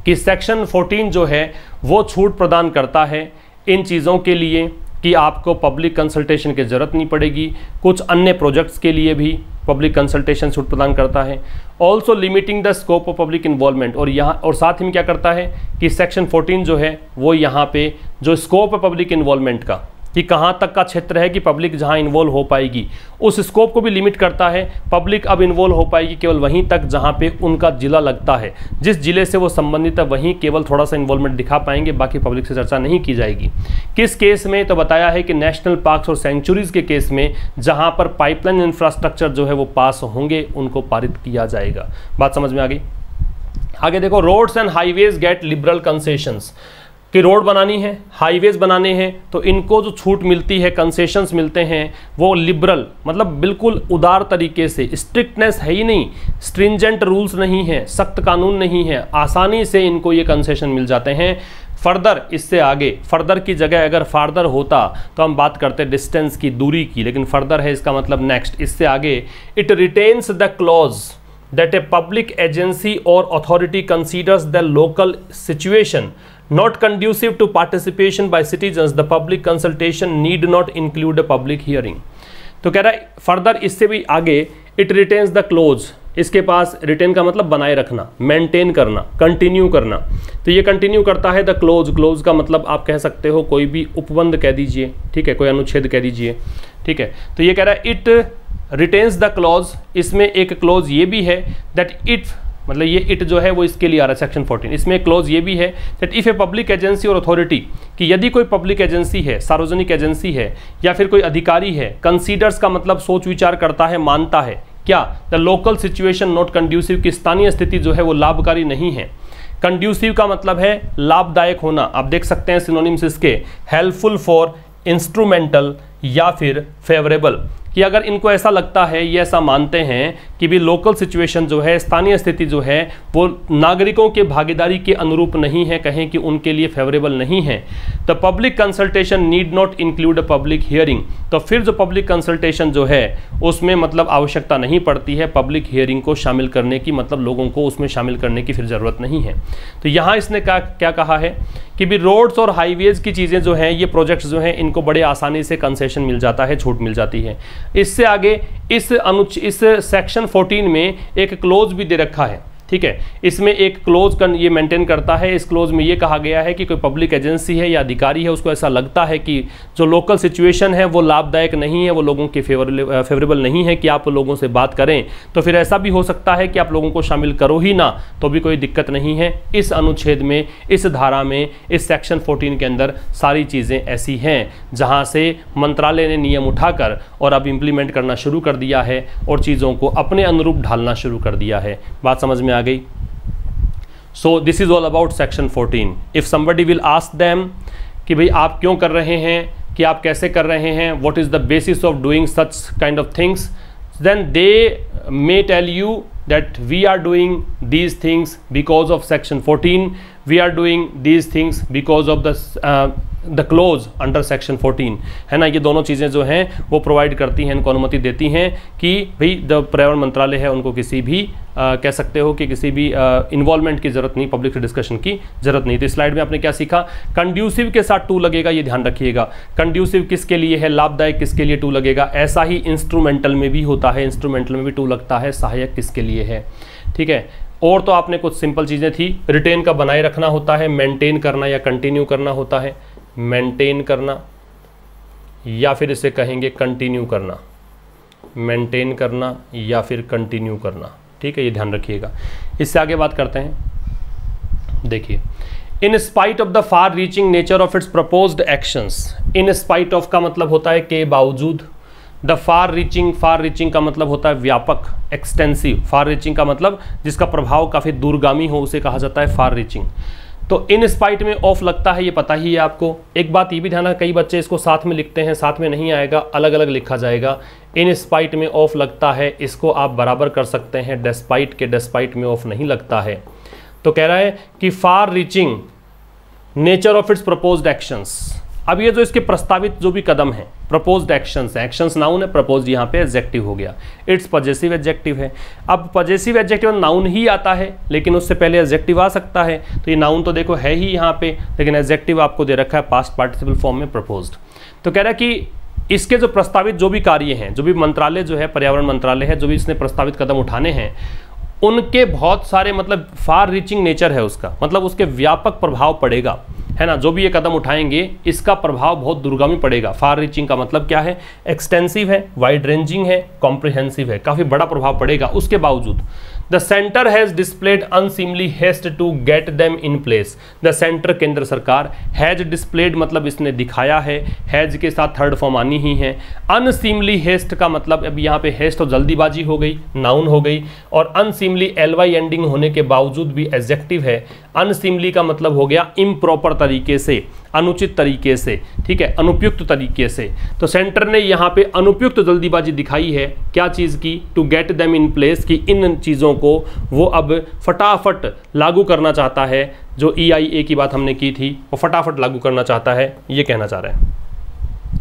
कि सेक्शन 14 जो है वो छूट प्रदान करता है इन चीज़ों के लिए कि आपको पब्लिक कंसल्टेशन की ज़रूरत नहीं पड़ेगी। कुछ अन्य प्रोजेक्ट्स के लिए भी पब्लिक कंसल्टेशन छूट प्रदान करता है। Also limiting the scope of public involvement, और यहाँ और साथ ही में क्या करता है कि सेक्शन 14 जो है वो यहाँ पे जो स्कोप है पब्लिक इन्वॉल्वमेंट का, कि कहाँ तक का क्षेत्र है कि पब्लिक जहाँ इन्वॉल्व हो पाएगी, उस स्कोप को भी लिमिट करता है। पब्लिक अब इन्वॉल्व हो पाएगी केवल वहीं तक जहाँ पे उनका जिला लगता है, जिस जिले से वो संबंधित है वहीं केवल थोड़ा सा इन्वॉल्वमेंट दिखा पाएंगे, बाकी पब्लिक से चर्चा नहीं की जाएगी। किस केस में? तो बताया है कि नेशनल पार्क्स और सेंचुरीज के केस में, जहाँ पर पाइपलाइन इंफ्रास्ट्रक्चर जो है वो पास होंगे, उनको पारित किया जाएगा। बात समझ में आ गई? आगे देखो, roads and highways get liberal concessions, कि रोड बनानी है, हाईवेज बनाने हैं, तो इनको जो छूट मिलती है, कंसेशंस मिलते हैं, वो लिबरल मतलब बिल्कुल उदार तरीके से, स्ट्रिक्टनेस है ही नहीं, स्ट्रिंजेंट रूल्स नहीं है, सख्त कानून नहीं है, आसानी से इनको ये कंसेशन मिल जाते हैं फर्दर इससे आगे, फर्दर की जगह अगर फार्दर होता तो हम बात करते डिस्टेंस की, दूरी की, लेकिन फर्दर है इसका मतलब नेक्स्ट, इससे आगे। It retains the clause that a public agency or authority considers the local situation not conducive to participation by citizens, the public consultation need not include a public hearing। तो कह रहा है further इससे भी आगे, it retains the close, इसके पास retain का मतलब बनाए रखना, मेंटेन करना, कंटिन्यू करना, तो ये कंटिन्यू करता है द क्लोज। क्लोज का मतलब आप कह सकते हो कोई भी उपबंध कह दीजिए, ठीक है, कोई अनुच्छेद कह दीजिए, ठीक है। तो ये कह रहा है इट रिटेन्स द क्लॉज, इसमें एक क्लॉज ये भी है दैट इट, मतलब ये इट जो है वो इसके लिए आ रहा है सेक्शन 14, इसमें क्लॉज ये भी है that if A public agency or authority, कि यदि कोई पब्लिक एजेंसी है, सार्वजनिक एजेंसी है, या फिर कोई अधिकारी है, कंसीडर्स का मतलब सोच विचार करता है, मानता है, क्या, the local situation not conducive, की स्थानीय स्थिति जो है वो लाभकारी नहीं है। कंड्यूसिव का मतलब है लाभदायक होना, आप देख सकते हैं सिनोनिम्स इसके, हेल्पफुल फॉर, इंस्ट्रूमेंटल या फिर फेवरेबल, कि अगर इनको ऐसा लगता है, ये ऐसा मानते हैं कि भी लोकल सिचुएशन जो है, स्थानीय स्थिति जो है वो नागरिकों के भागीदारी के अनुरूप नहीं है, कहें कि उनके लिए फेवरेबल नहीं है, the public consultation need not include a public hearing, तो फिर जो पब्लिक कंसल्टेशन जो है उसमें मतलब आवश्यकता नहीं पड़ती है पब्लिक हियरिंग को शामिल करने की, मतलब लोगों को उसमें शामिल करने की फिर ज़रूरत नहीं है। तो यहाँ इसने क्या कहा है कि भी रोड्स और हाईवेज़ की चीज़ें जो हैं, ये प्रोजेक्ट्स जो हैं, इनको बड़े आसानी से कंसेशन मिल जाता है, छूट मिल जाती है। इससे आगे इस सेक्शन 14 में एक क्लोज भी दे रखा है, ठीक है, इसमें एक क्लोज ये मेंटेन करता है। इस क्लोज में ये कहा गया है कि कोई पब्लिक एजेंसी है या अधिकारी है, उसको ऐसा लगता है कि जो लोकल सिचुएशन है वो लाभदायक नहीं है, वो लोगों के फेवरेबल नहीं है कि आप लोगों से बात करें, तो फिर ऐसा भी हो सकता है कि आप लोगों को शामिल करो ही ना तो भी कोई दिक्कत नहीं है। इस अनुच्छेद में, इस धारा में, इस सेक्शन 14 के अंदर सारी चीज़ें ऐसी हैं जहाँ से मंत्रालय ने नियम उठाकर और अब इम्प्लीमेंट करना शुरू कर दिया है और चीज़ों को अपने अनुरूप ढालना शुरू कर दिया है। बात समझ में आ गई? So this is all about section 14। If somebody will ask them कि भाई आप क्यों कर रहे हैं, कि आप कैसे कर रहे हैं, what is the basis of doing such kind of things, then they may tell you that we are doing these things because of section 14, we are doing these things because of the clause under section 14, है ना। ये दोनों चीज़ें जो हैं वो provide करती हैं, इनको अनुमति देती हैं कि भाई जो पर्यावरण मंत्रालय है उनको किसी भी कह सकते हो कि किसी भी इन्वॉल्वमेंट की ज़रूरत नहीं, पब्लिक डिस्कशन की ज़रूरत नहीं। तो स्लाइड में आपने क्या सीखा, कंड्यूसिव के साथ टू लगेगा, ये ध्यान रखिएगा। कंड्यूसिव किसके लिए है, लाभदायक किसके लिए टू लगेगा। ऐसा ही इंस्ट्रूमेंटल में भी होता है, इंस्ट्रूमेंटल में भी टू लगता है, सहायक किसके लिए है, ठीक है। और तो आपने कुछ सिंपल चीज़ें थी, रिटेन का बनाए रखना होता है, मेंटेन करना या कंटिन्यू करना होता है, मेंटेन करना या फिर इसे कहेंगे कंटिन्यू करना, मेंटेन करना या फिर कंटिन्यू करना, ठीक है, ये ध्यान रखिएगा। इससे आगे बात करते हैं। देखिए, in spite of the far reaching nature of its proposed actions, in spite of का मतलब होता है के बावजूद, द फार रीचिंग का मतलब होता है व्यापक, एक्सटेंसिव। फार रीचिंग का मतलब जिसका प्रभाव काफ़ी दूरगामी हो उसे कहा जाता है फार रीचिंग। तो इन स्पाइट में ऑफ लगता है, ये पता ही है आपको। एक बात ये भी ध्यान रखना, कई बच्चे इसको साथ में लिखते हैं, साथ में नहीं आएगा, अलग अलग लिखा जाएगा। इन स्पाइट में ऑफ लगता है, इसको आप बराबर कर सकते हैं डेस्पाइट के, डेस्पाइट में ऑफ नहीं लगता है। तो कह रहा है कि far reaching nature of its proposed actions. अब ये जो इसके प्रस्तावित जो भी कदम है, प्रपोज्ड एक्शंस है, एक्शंस नाउन है, प्रपोज्ड यहाँ पे एडजेक्टिव हो गया, इट्स पजेसिव एडजेक्टिव है। अब पजेसिव एडजेक्टिव नाउन ही आता है, लेकिन उससे पहले एडजेक्टिव आ सकता है, तो ये नाउन तो देखो है ही यहाँ पे, लेकिन एडजेक्टिव आपको दे रखा है पास्ट पार्टिसिपल फॉर्म में प्रपोज्ड। तो कह रहा है कि इसके जो प्रस्तावित जो भी कार्य हैं, जो भी मंत्रालय जो है, पर्यावरण मंत्रालय है, जो भी इसने प्रस्तावित कदम उठाने हैं, उनके बहुत सारे मतलब फार रीचिंग नेचर है उसका, मतलब उसके व्यापक प्रभाव पड़ेगा, है ना। जो भी ये कदम उठाएंगे इसका प्रभाव बहुत दूरगामी पड़ेगा। फार रीचिंग का मतलब क्या है, एक्सटेंसिव है, वाइड रेंजिंग है, कॉम्प्रिहेंसिव है, काफ़ी बड़ा प्रभाव पड़ेगा। उसके बावजूद the centre has displayed unseemly haste to get them in place. The centre केंद्र सरकार, हैज डिस्प्लेड मतलब इसने दिखाया है, हैज के साथ थर्ड फॉर्म आनी ही है। अनसीमली हेस्ट का मतलब अब यहाँ पे हेस्ट तो जल्दीबाजी हो गई, नाउन हो गई, और अनसीमली एलवाई एंडिंग होने के बावजूद भी एडजेक्टिव है। अनसीमली का मतलब हो गया इम्प्रॉपर तरीके से, अनुचित तरीके से, ठीक है, अनुपयुक्त तरीके से। तो सेंटर ने यहाँ पे अनुपयुक्त जल्दीबाजी दिखाई है, क्या चीज़ की, to get them in place, कि इन चीज़ों को वो अब फटाफट लागू करना चाहता है जो EIA की बात हमने की थी वो फटाफट लागू करना चाहता है, ये कहना चाह रहे हैं।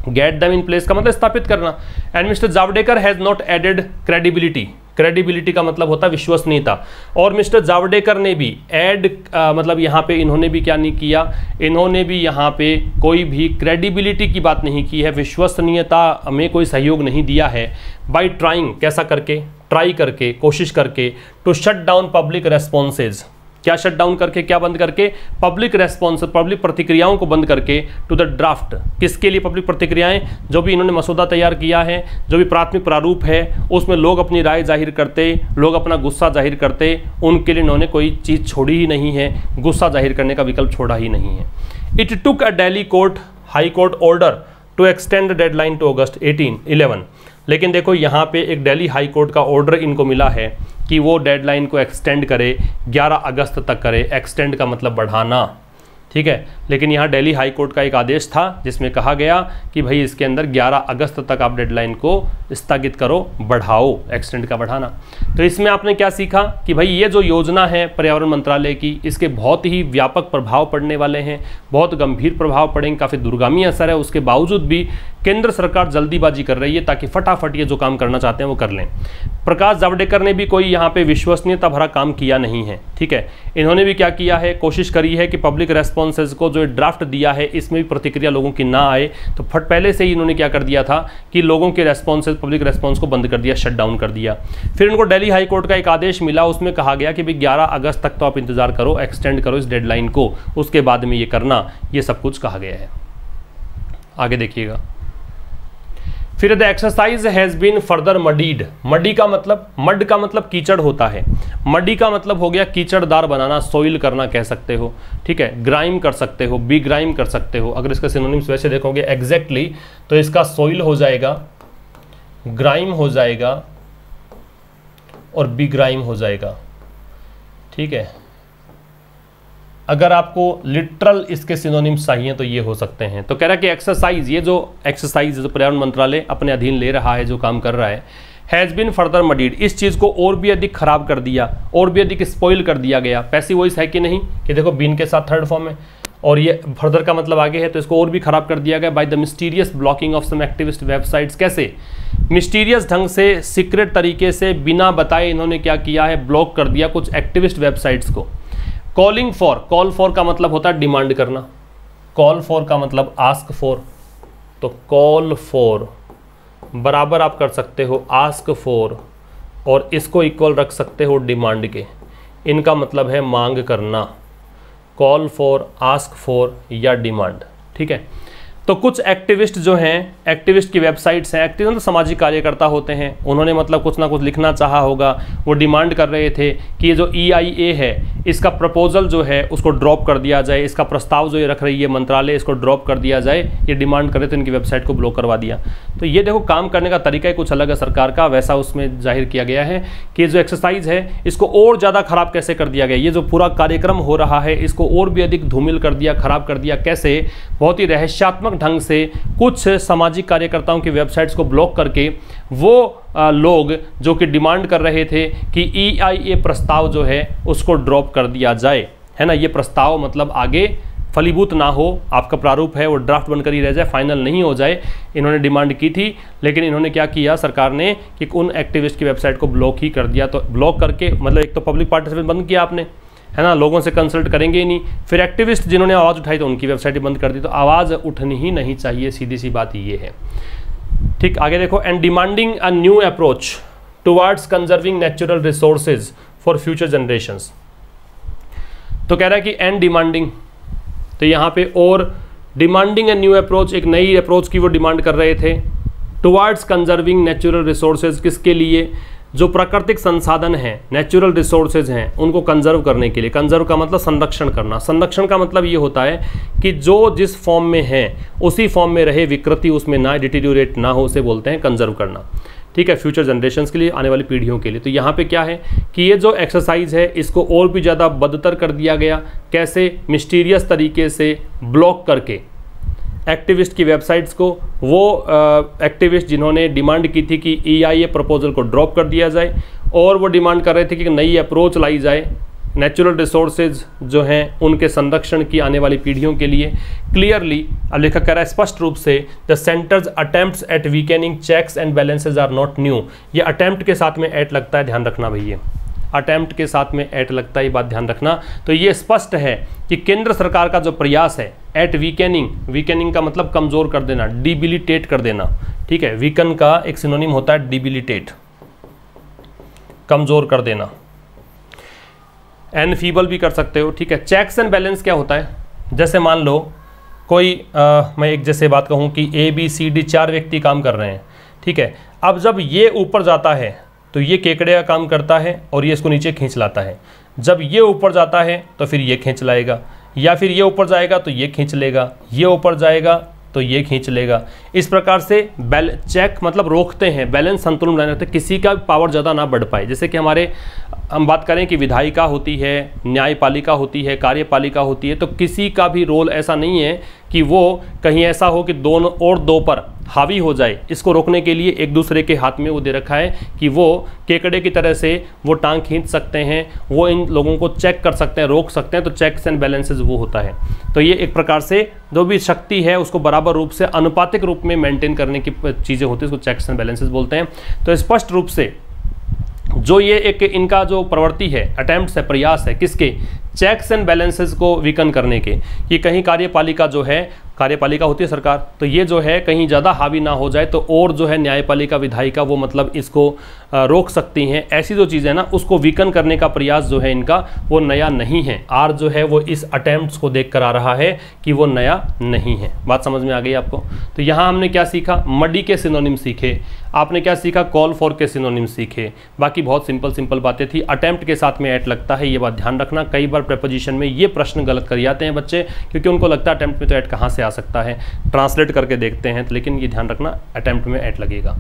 गेट देम इन प्लेस का मतलब स्थापित करना। And mister Javadekar has not added credibility, credibility का मतलब होता है विश्वसनीयता, और मिस्टर जावड़ेकर ने भी ऐड मतलब यहाँ पे इन्होंने भी क्या नहीं किया, इन्होंने भी यहाँ पे कोई भी क्रेडिबिलिटी की बात नहीं की है, विश्वसनीयता में कोई सहयोग नहीं दिया है। बाय ट्राइंग, कैसा करके, ट्राई करके, कोशिश करके, to shut down public responses, क्या शट डाउन करके, क्या बंद करके, पब्लिक रेस्पॉन्स, पब्लिक प्रतिक्रियाओं को बंद करके, टू द ड्राफ्ट, किसके लिए पब्लिक प्रतिक्रियाएं, जो भी इन्होंने मसौदा तैयार किया है, जो भी प्राथमिक प्रारूप है उसमें लोग अपनी राय जाहिर करते, लोग अपना गुस्सा जाहिर करते, उनके लिए इन्होंने कोई चीज़ छोड़ी ही नहीं है, गुस्सा जाहिर करने का विकल्प छोड़ा ही नहीं है। It took a Delhi court high court order to extend the deadline to August 11, लेकिन देखो यहाँ पे एक दिल्ली हाई कोर्ट का ऑर्डर इनको मिला है कि वो डेडलाइन को एक्सटेंड करे, 11 अगस्त तक करे। एक्सटेंड का मतलब बढ़ाना, ठीक है, लेकिन यहाँ दिल्ली हाई कोर्ट का एक आदेश था जिसमें कहा गया कि भाई इसके अंदर 11 अगस्त तक आप डेडलाइन को स्थगित करो, बढ़ाओ, एक्सटेंड का बढ़ाना। तो इसमें आपने क्या सीखा कि भाई ये जो योजना है पर्यावरण मंत्रालय की, इसके बहुत ही व्यापक प्रभाव पड़ने वाले हैं, बहुत गंभीर प्रभाव पड़ेंगे, काफ़ी दूरगामी असर है। उसके बावजूद भी केंद्र सरकार जल्दीबाजी कर रही है ताकि फटाफट ये जो काम करना चाहते हैं वो कर लें। प्रकाश जावड़ेकर ने भी कोई यहाँ पे विश्वसनीयता भरा काम किया नहीं है, ठीक है। इन्होंने भी क्या किया है, कोशिश करी है कि पब्लिक रेस्पॉन्सेज को जो ड्राफ्ट दिया है इसमें भी प्रतिक्रिया लोगों की ना आए, तो पहले से ही इन्होंने क्या कर दिया था कि लोगों के रेस्पॉन्सेज, पब्लिक रेस्पॉन्स को बंद कर दिया, शट डाउन कर दिया। फिर इनको दिल्ली हाई कोर्ट का एक आदेश मिला, उसमें कहा गया कि भाई 11 अगस्त तक तो आप इंतजार करो, एक्सटेंड करो इस डेडलाइन को, उसके बाद में ये करना, ये सब कुछ कहा गया है। आगे देखिएगा, फिर the exercise has been further muddied. Muddy का मतलब, मड का मतलब कीचड़ होता है, मडी का मतलब हो गया कीचड़दार बनाना, सोइल करना कह सकते हो, ठीक है। ग्राइम कर सकते हो, बी ग्राइम कर सकते हो। अगर इसका सिनोनिम्स वैसे देखोगे एग्जैक्टली तो इसका सोइल हो जाएगा, ग्राइम हो जाएगा और बी ग्राइम हो जाएगा, ठीक है। अगर आपको लिटरल इसके सिनोनिम्स चाहिए तो ये हो सकते हैं। तो कह रहा है कि एक्सरसाइज, ये जो एक्सरसाइज जो पर्यावरण मंत्रालय अपने अधीन ले रहा है, जो काम कर रहा है, हैज़ बीन फर्दर मडीड, इस चीज़ को और भी अधिक खराब कर दिया, और भी अधिक स्पॉइल कर दिया गया। पैसिव वॉइस है कि नहीं, कि देखो बीन के साथ थर्ड फॉर्म है और ये फर्दर का मतलब आगे है, तो इसको और भी खराब कर दिया गया by the mysterious blocking of some activist websites. कैसे, मिस्टीरियस ढंग से, सीक्रेट तरीके से, बिना बताए इन्होंने क्या किया है, ब्लॉक कर दिया कुछ एक्टिविस्ट वेबसाइट्स को। कॉलिंग फॉर, कॉल फॉर का मतलब होता है डिमांड करना, कॉल फॉर का मतलब आस्क फॉर, तो कॉल फॉर बराबर आप कर सकते हो आस्क फॉर, और इसको इक्वल रख सकते हो डिमांड के, इनका मतलब है मांग करना, कॉल फॉर, आस्क फॉर या डिमांड, ठीक है। तो कुछ एक्टिविस्ट जो हैं, एक्टिविस्ट की वेबसाइट्स हैं, एक्टिविस्ट तो सामाजिक कार्यकर्ता होते हैं, उन्होंने मतलब कुछ ना कुछ लिखना चाहा होगा, वो डिमांड कर रहे थे कि ये जो EIA है इसका प्रपोजल जो है उसको ड्रॉप कर दिया जाए, इसका प्रस्ताव जो ये रख रही है मंत्रालय इसको ड्रॉप कर दिया जाए, ये डिमांड कर रहे थे, इनकी वेबसाइट को ब्लॉक करवा दिया। तो ये देखो काम करने का तरीका ही कुछ अलग है सरकार का, वैसा उसमें जाहिर किया गया है कि जो एक्सरसाइज है इसको और ज़्यादा खराब कैसे कर दिया गया, ये जो पूरा कार्यक्रम हो रहा है इसको और भी अधिक धूमिल कर दिया, खराब कर दिया। कैसे, बहुत ही रहस्यात्मक ढंग से कुछ सामाजिक कार्यकर्ताओं की वेबसाइट्स को ब्लॉक करके वो लोग जो कि डिमांड कर रहे थे कि EIA प्रस्ताव जो है उसको ड्रॉप कर दिया जाए, है ना। ये प्रस्ताव मतलब आगे फलीभूत ना हो, आपका प्रारूप है वो ड्राफ्ट बनकर ही रह जाए, फाइनल नहीं हो जाए, इन्होंने डिमांड की थी। लेकिन इन्होंने क्या किया सरकार ने कि उन एक्टिविस्ट की वेबसाइट को ब्लॉक ही कर दिया। तो ब्लॉक करके मतलब एक तो पब्लिक पार्टिसिपेशन बंद किया आपने, है ना, लोगों से कंसल्ट करेंगे ही नहीं। फिर एक्टिविस्ट जिन्होंने आवाज़ उठाई तो उनकी वेबसाइट बंद कर दी। तो आवाज़ उठनी ही नहीं चाहिए, सीधी सी बात ये है, ठीक। आगे देखो, and demanding a new approach towards conserving natural resources for future generations. तो कह रहा है कि एंड डिमांडिंग, तो यहाँ पे और डिमांडिंग अ न्यू अप्रोच, एक नई अप्रोच की वो डिमांड कर रहे थे टुवर्ड्स कंजर्विंग नेचुरल रिसोर्सेज। किसके लिए, जो प्राकृतिक संसाधन हैं, नेचुरल रिसोर्सेज हैं, उनको कंजर्व करने के लिए। कंजर्व का मतलब संरक्षण करना, संरक्षण का मतलब ये होता है कि जो जिस फॉर्म में है उसी फॉर्म में रहे, विकृति उसमें ना डिटीरियोरेट ना हो, उसे बोलते हैं कंजर्व करना, ठीक है, फ्यूचर जनरेशंस के लिए, आने वाली पीढ़ियों के लिए। तो यहाँ पे क्या है कि ये जो एक्सरसाइज है इसको और भी ज़्यादा बदतर कर दिया गया। कैसे, मिस्टीरियस तरीके से ब्लॉक करके एक्टिविस्ट की वेबसाइट्स को, वो एक्टिविस्ट जिन्होंने डिमांड की थी कि EIA प्रपोजल को ड्रॉप कर दिया जाए, और वो डिमांड कर रहे थे कि नई अप्रोच लाई जाए नेचुरल रिसोर्सेज जो हैं उनके संरक्षण की आने वाली पीढ़ियों के लिए। क्लियरली अब लेखक कह रहा है स्पष्ट रूप से the centre's attempts at weakening checks and balances are not new. ये अटेम्प्ट के साथ में एट लगता है, ध्यान रखना भैया, अटेम्प्ट के साथ में एट लगता है, ये बात ध्यान रखना। तो ये स्पष्ट है कि केंद्र सरकार का जो प्रयास है एट वीकेनिंग, वीकेनिंग का मतलब कमजोर कर देना, डिबिलिटेट कर देना, ठीक है। वीकन का एक सिनोनिम होता है डिबिलिटेट, कमजोर कर देना, एनफीबल भी कर सकते हो, ठीक है। चेक्स एंड बैलेंस क्या होता है, जैसे मान लो कोई मैं एक जैसे बात कहूँ कि ABCD 4 व्यक्ति काम कर रहे हैं, ठीक है। अब जब ये ऊपर जाता है तो ये केकड़े का काम करता है और ये इसको नीचे खींच लाता है। जब ये ऊपर जाता है तो फिर ये खींच लाएगा, या फिर ये ऊपर जाएगा तो ये खींच लेगा, ये ऊपर जाएगा तो ये खींच लेगा। इस प्रकार से चेक मतलब रोकते हैं, बैलेंस संतुलन बनाए रखते हैं, किसी का पावर ज़्यादा ना बढ़ पाए। जैसे कि हम बात करें कि विधायिका होती है, न्यायपालिका होती है, कार्यपालिका होती है, तो किसी का भी रोल ऐसा नहीं है कि वो कहीं ऐसा हो कि दोनों और दो पर हावी हो जाए। इसको रोकने के लिए एक दूसरे के हाथ में वो दे रखा है कि वो केकड़े की तरह से वो टांग खींच सकते हैं, वो इन लोगों को चेक कर सकते हैं, रोक सकते हैं। तो चेक्स एंड बैलेंसेस वो होता है। तो ये एक प्रकार से जो भी शक्ति है उसको बराबर रूप से अनुपातिक रूप में मेंटेन करने की चीज़ें होती है, उसको चेक्स एंड बैलेंसेस बोलते हैं। तो स्पष्ट रूप से जो ये एक इनका जो प्रवृत्ति है, अटेम्प्ट्स है, प्रयास है, किसके, चेक्स एंड बैलेंसेस को वीकन करने के, कि कहीं कार्यपालिका जो है, कार्यपालिका होती है सरकार, तो ये जो है कहीं ज़्यादा हावी ना हो जाए, तो और जो है न्यायपालिका, विधायिका वो मतलब इसको रोक सकती हैं। ऐसी जो चीज़ें ना उसको वीकन करने का प्रयास जो है इनका वो नया नहीं है। आर जो है वो इस अटेम्प्ट्स को देख कर आ रहा है कि वो नया नहीं है। बात समझ में आ गई आपको। तो यहाँ हमने क्या सीखा, मडी के सिनोनिम सीखे, आपने क्या सीखा, कॉल फॉर के सिनोनिम सीखे। बाकी बहुत सिंपल बातें थी। अटेम्प्ट के साथ में एट लगता है, ये बात ध्यान रखना। कई बार प्रेपोजिशन में ये प्रश्न गलत कर जाते हैं बच्चे, क्योंकि उनको लगता है अटेम्प्ट में तो एट कहाँ से आ सकता है, ट्रांसलेट करके देखते हैं, तो लेकिन ये ध्यान रखना अटेम्प्ट में एट लगेगा।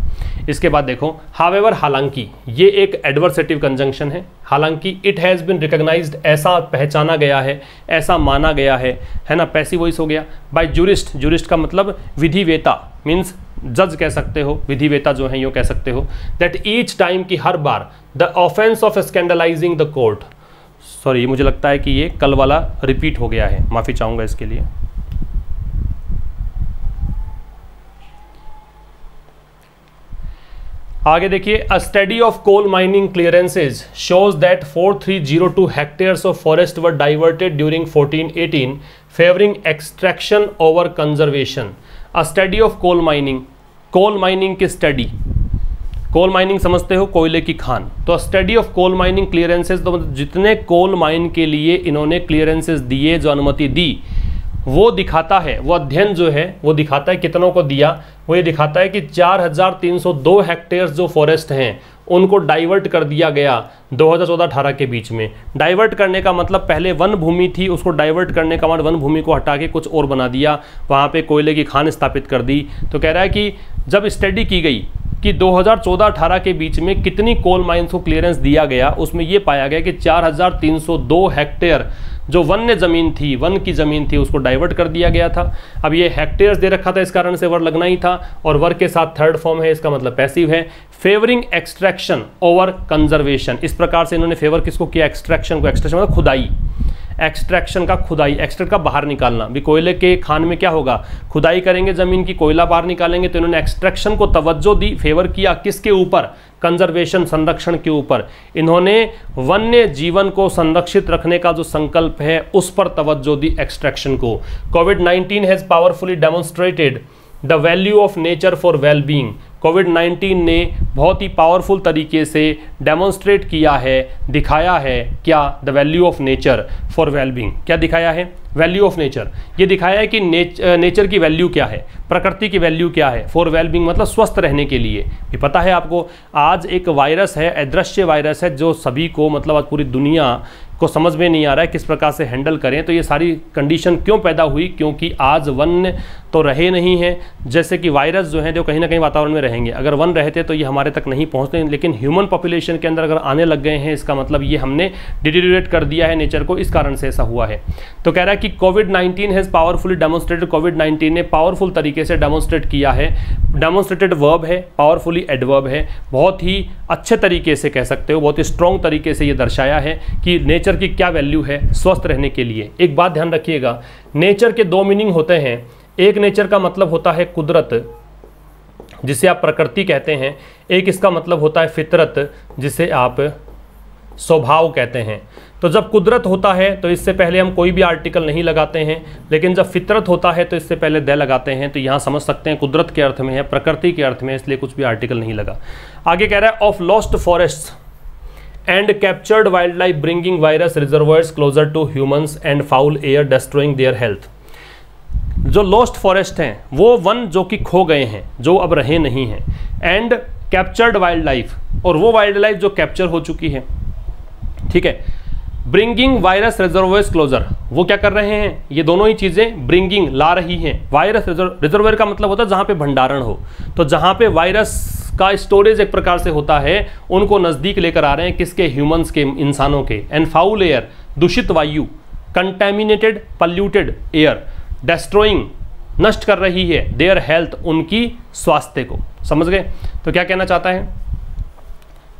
इसके बाद देखो हावेवर, हालांकि, ये एक एडवर्सेटिव कंजंक्शन है। हालांकि इट हैज़ बिन रिकॉग्नाइज्ड, ऐसा पहचाना गया है, ऐसा माना गया है ना, पैसिव वॉइस हो गया। बाय जूरिस्ट, जूरिस्ट का मतलब विधिवेता, मीन्स जज कह सकते हो, विधिवेता जो है यूँ कह सकते हो। दैट ईच टाइम की हर बार, the offence of scandalising the court, sorry मुझे लगता है कि ये कल वाला रिपीट हो गया है, माफ़ी चाहूँगा इसके लिए। आगे देखिए, a study of coal mining clearances shows that 4302 hectares of forest were diverted during 1418 favouring extraction over conservation. A study of coal mining, coal mining की स्टडी, कोल माइनिंग समझते हो, कोयले की खान। तो study of coal mining clearances, तो जितने coal mine के लिए इन्होंने क्लियरेंसेज दिए, जो अनुमति दी, वो दिखाता है, वो अध्ययन जो है वो दिखाता है कितनों को दिया, वो ये दिखाता है कि 4302 हेक्टेयर्स जो फॉरेस्ट हैं उनको डाइवर्ट कर दिया गया 2014-18 के बीच में। डाइवर्ट करने का मतलब पहले वन भूमि थी, उसको डाइवर्ट करने का मतलब वन भूमि को हटा के कुछ और बना दिया, वहाँ पे कोयले की खान स्थापित कर दी। तो कह रहा है कि जब स्टडी की गई कि 2014-18 के बीच में कितनी कोल माइंस को क्लियरेंस दिया गया, उसमें ये पाया गया कि 4302 हेक्टेयर जो वन्य ज़मीन थी, वन की ज़मीन थी, उसको डाइवर्ट कर दिया गया था। अब ये हेक्टेयर्स दे रखा था, इस कारण से वर लगना ही था, और वर के साथ थर्ड फॉर्म है, इसका मतलब पैसिव है। फेवरिंग एक्सट्रैक्शन ओवर कंजर्वेशन, इस प्रकार से इन्होंने फेवर किसको किया, एक्सट्रैक्शन को। एक्सट्रैक्शन मतलब खुदाई, एक्सट्रैक्शन का खुदाई, एक्सट्रैक्ट का बाहर निकालना। भी कोयले के खान में क्या होगा, खुदाई करेंगे ज़मीन की, कोयला बाहर निकालेंगे, तो इन्होंने एक्सट्रैक्शन को तवज्जो दी, फेवर किया किसके ऊपर, कंजर्वेशन, संरक्षण के ऊपर। इन्होंने वन्य जीवन को संरक्षित रखने का जो संकल्प है उस पर तवज्जो दी, एक्सट्रैक्शन को। कोविड-19 has powerfully demonstrated the value of nature for well being. कोविड-19 ने बहुत ही पावरफुल तरीके से डेमोन्स्ट्रेट किया है, दिखाया है क्या, the value of nature for well being. क्या दिखाया है, वैल्यू ऑफ नेचर, ये दिखाया है कि नेचर की वैल्यू क्या है, प्रकृति की वैल्यू क्या है, फॉर वेल बीइंग मतलब स्वस्थ रहने के लिए। ये पता है आपको, आज एक वायरस है, अदृश्य वायरस है, जो सभी को मतलब आज पूरी दुनिया को समझ में नहीं आ रहा है किस प्रकार से हैंडल करें। तो ये सारी कंडीशन क्यों पैदा हुई, क्योंकि आज वन्य तो रहे नहीं हैं। जैसे कि वायरस जो हैं जो कहीं ना कहीं वातावरण में रहेंगे, अगर वन रहते तो ये हमारे तक नहीं पहुँचते, लेकिन ह्यूमन पॉपुलेशन के अंदर अगर आने लग गए हैं, इसका मतलब ये हमने डिटेरियोरेट कर दिया है नेचर को, इस कारण से ऐसा हुआ है। तो कह रहा है कि कोविड-19 हैज़ पावरफुली डेमोन्स्ट्रेटेड, कोविड-19 ने पावरफुल तरीके से डेमोन्स्ट्रेट किया है। डेमोन्स्ट्रेटेड वर्ब है, पावरफुली एडवर्ब है, बहुत ही अच्छे तरीके से कह सकते हो, बहुत ही स्ट्रॉन्ग तरीके से ये दर्शाया है कि नेचर की क्या वैल्यू है स्वस्थ रहने के लिए। एक बात ध्यान रखिएगा, नेचर के दो मीनिंग होते हैं। एक नेचर का मतलब होता है कुदरत, जिसे आप प्रकृति कहते हैं। एक इसका मतलब होता है फितरत, जिसे आप स्वभाव कहते हैं। तो जब कुदरत होता है तो इससे पहले हम कोई भी आर्टिकल नहीं लगाते हैं, लेकिन जब फितरत होता है तो इससे पहले दे लगाते हैं। तो यहाँ समझ सकते हैं कुदरत के अर्थ में है, प्रकृति के अर्थ में, इसलिए कुछ भी आर्टिकल नहीं लगा। आगे कह रहा है of lost forest and captured wildlife bringing virus reservoirs closer to humans and foul air destroying their health. जो लॉस्ट फॉरेस्ट हैं वो वन जो कि खो गए हैं, जो अब रहे नहीं हैं, एंड कैप्चर्ड वाइल्ड लाइफ, और वो वाइल्ड लाइफ जो कैप्चर हो चुकी है, ठीक है। ब्रिंगिंग वायरस रिजर्वायर्स क्लोजर, वो क्या कर रहे हैं, ये दोनों ही चीज़ें ब्रिंगिंग ला रही हैं। वायरस रिजर्वायर का मतलब होता है जहाँ पे भंडारण हो, तो जहाँ पे वायरस का स्टोरेज एक प्रकार से होता है, उनको नज़दीक लेकर आ रहे हैं, किसके, ह्यूमंस के, इंसानों के। एंड फाउल एयर, दूषित वायु, कंटेमिनेटेड पल्यूटेड एयर, डेस्ट्रॉइंग, नष्ट कर रही है, देयर हेल्थ, उनकी स्वास्थ्य को। समझ गए? तो क्या कहना चाहता है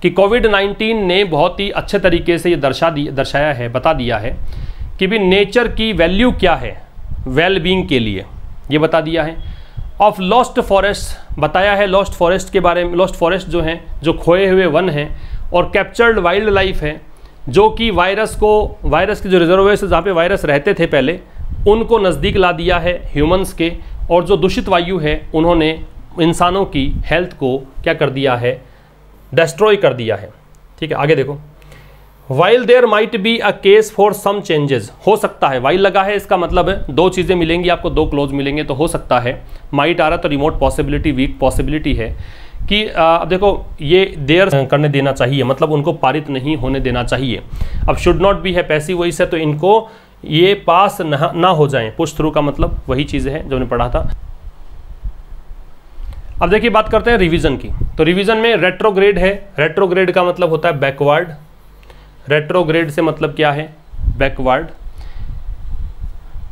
कि कोविड-19 ने बहुत ही अच्छे तरीके से ये दर्शाया है, बता दिया है कि भी नेचर की वैल्यू क्या है वेल बीइंग के लिए, ये बता दिया है। ऑफ लॉस्ट फॉरेस्ट बताया है, लॉस्ट फॉरेस्ट के बारे में, लॉस्ट फॉरेस्ट जो हैं, जो खोए हुए वन हैं, और कैप्चर्ड वाइल्ड लाइफ है, जो कि वायरस की जो रिजर्वायर से जहाँ पे वायरस रहते थे पहले, उनको नज़दीक ला दिया है ह्यूमंस के। और जो दूषित वायु है, उन्होंने इंसानों की हेल्थ को क्या कर दिया है, डिस्ट्रॉय कर दिया है। ठीक है, आगे देखो। While there might be a case for some changes, हो सकता है, वाइल लगा है, इसका मतलब है दो चीज़ें मिलेंगी आपको, दो क्लोज मिलेंगे, तो हो सकता है। माइट आ रहा तो रिमोट पॉसिबिलिटी, वीक पॉसिबिलिटी है कि अब देखो ये देयर करने देना चाहिए, मतलब उनको पारित नहीं होने देना चाहिए। अब शुड नॉट भी है पैसिव वॉइस है, तो इनको ये पास ना हो जाएं। पुश थ्रू का मतलब वही चीज़ है जो हमने पढ़ा था। अब देखिए बात करते हैं रिवीजन की। तो रिवीजन में रेट्रोग्रेड है, रेट्रोग्रेड का मतलब होता है बैकवर्ड। रेट्रोग्रेड से मतलब क्या है, बैकवर्ड।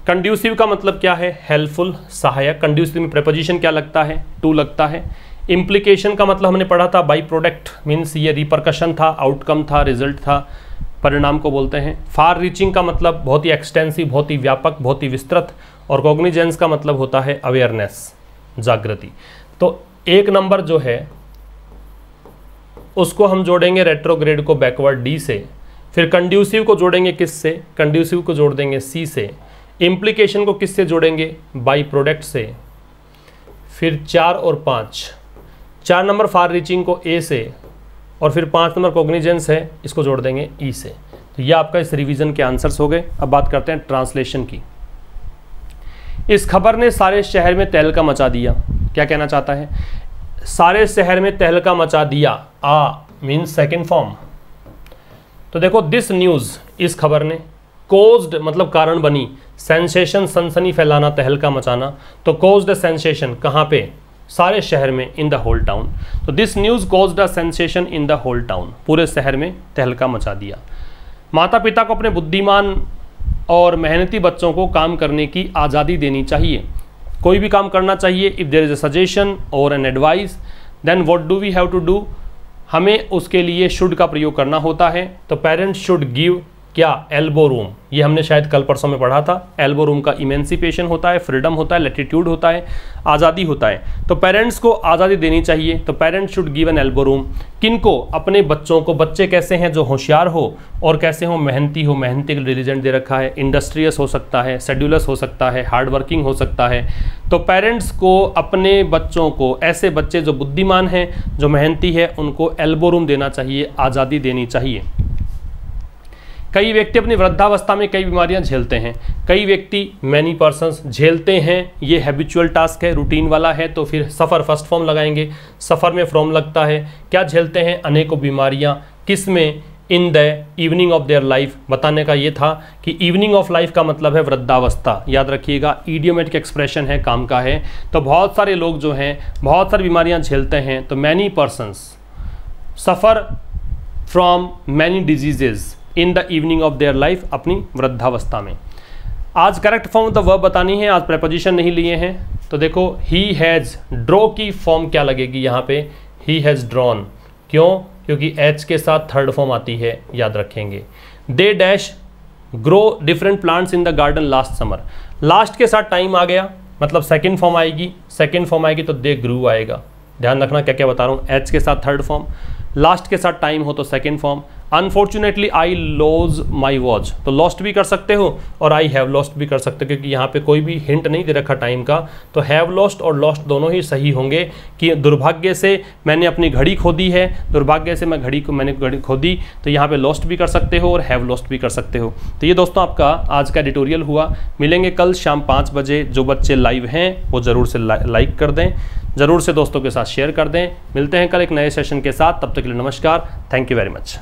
कंड्यूसिव का मतलब क्या है, हेल्पफुल, सहायक। कंड्यूसिव में प्रेपोजिशन क्या लगता है, टू लगता है। इम्प्लीकेशन का मतलब हमने पढ़ा था बाई प्रोडक्ट, मीन्स ये रिपरकशन था, आउटकम था, रिजल्ट था, परिणाम को बोलते हैं। फार रीचिंग का मतलब बहुत ही एक्सटेंसिव, बहुत ही व्यापक, बहुत ही विस्तृत। और कॉग्निजेंस का मतलब होता है अवेयरनेस, जागृति। तो एक नंबर जो है उसको हम जोड़ेंगे रेट्रोग्रेड को बैकवर्ड डी से, फिर कंड्यूसिव को जोड़ेंगे किस से, कंड्यूसिव को जोड़ देंगे सी से, इम्प्लीकेशन को किस से जोड़ेंगे, बाई प्रोडक्ट से, फिर 4 और 5, 4 नंबर फार रीचिंग को ए से, और फिर 5 नंबर कॉग्निजेंस है, इसको जोड़ देंगे ई से। तो यह आपका इस रिवीजन के आंसर्स हो गए। अब बात करते हैं ट्रांसलेशन की। इस खबर ने सारे शहर में तहलका मचा दिया। क्या कहना चाहता है, सारे शहर में तहलका मचा दिया, आ मीन्स सेकेंड फॉर्म। तो देखो दिस न्यूज़, इस खबर ने, कोज्ड मतलब कारण बनी, सेंसेशन सनसनी फैलाना, तहलका मचाना। तो कोज्ड अ सेंसेशन कहाँ पे, सारे शहर में, इन द होल टाउन। तो this news caused a sensation in the whole town, पूरे शहर में तहलका मचा दिया। माता पिता को अपने बुद्धिमान और मेहनती बच्चों को काम करने की आज़ादी देनी चाहिए। कोई भी काम करना चाहिए। If there is a suggestion or an advice then what do we have to do, हमें उसके लिए शुड का प्रयोग करना होता है। तो पेरेंट्स शुड गिव क्या, एल्बो रूम, ये हमने शायद कल परसों में पढ़ा था। एल्बो रूम का इमेंसिपेशन होता है, फ्रीडम होता है, लैटिट्यूड होता है, आज़ादी होता है। तो पेरेंट्स को आज़ादी देनी चाहिए। तो parents should give an elbow room, किनको, अपने बच्चों को। बच्चे कैसे हैं, जो होशियार हो और कैसे हो, मेहनती हो, मेहनती डिलीजेंट दे रखा है, इंडस्ट्रियस हो सकता है, शेड्यूलस हो सकता है, हार्ड वर्किंग हो सकता है। तो पेरेंट्स को अपने बच्चों को, ऐसे बच्चे जो बुद्धिमान हैं, जो मेहनती है, उनको एल्बो रूम देना चाहिए, आज़ादी देनी चाहिए। कई व्यक्ति अपनी वृद्धावस्था में कई बीमारियां झेलते हैं। कई व्यक्ति, मैनी पर्सन्स, झेलते हैं, ये हैबिचुअल टास्क है, रूटीन वाला है। तो फिर सफ़र फर्स्ट फॉर्म लगाएंगे, सफ़र में फ्रॉम लगता है। क्या झेलते हैं, अनेकों बीमारियां, किस में, in the evening of their life. बताने का ये था कि इवनिंग ऑफ लाइफ का मतलब है वृद्धावस्था। याद रखिएगा, इडियोमेटिक एक्सप्रेशन है, काम का है। तो बहुत सारे लोग जो हैं बहुत सारी बीमारियां झेलते हैं। तो many persons suffer from many diseases in the evening of their life, अपनी वृद्धावस्था में। आज correct form of the verb बतानी है, आज प्रेपोजिशन नहीं लिए हैं। तो देखो, ही हैज़, ड्रॉ की फॉर्म क्या लगेगी यहाँ पे, ही हैज़ ड्रॉन। क्यों? क्योंकि एच के साथ थर्ड फॉर्म आती है, याद रखेंगे। They dash grow different plants in the garden last summer. Last के साथ टाइम आ गया, मतलब सेकंड फॉर्म आएगी। सेकंड फॉर्म आएगी तो दे ग्रू आएगा। ध्यान रखना क्या क्या बता रहा हूँ। एच के साथ थर्ड फॉर्म, लास्ट के साथ टाइम हो तो second form. Unfortunately I lose my watch, तो लॉस्ट भी कर सकते हो और आई हैव लॉस्ट भी कर सकते हो, क्योंकि यहाँ पे कोई भी हिंट नहीं दे रखा टाइम का। तो हैव लॉस्ट और लॉस्ट दोनों ही सही होंगे कि दुर्भाग्य से मैंने अपनी घड़ी खो दी है, दुर्भाग्य से मैंने घड़ी खो दी। तो यहाँ पे लॉस्ट भी कर सकते हो और हैव लॉस्ट भी कर सकते हो। तो ये दोस्तों आपका आज का एडिटोरियल हुआ। मिलेंगे कल शाम 5 बजे। जो बच्चे लाइव हैं वो ज़रूर से लाइक कर दें, ज़रूर से दोस्तों के साथ शेयर कर दें। मिलते हैं कल एक नए सेशन के साथ, तब तक के लिए नमस्कार। Thank you very much.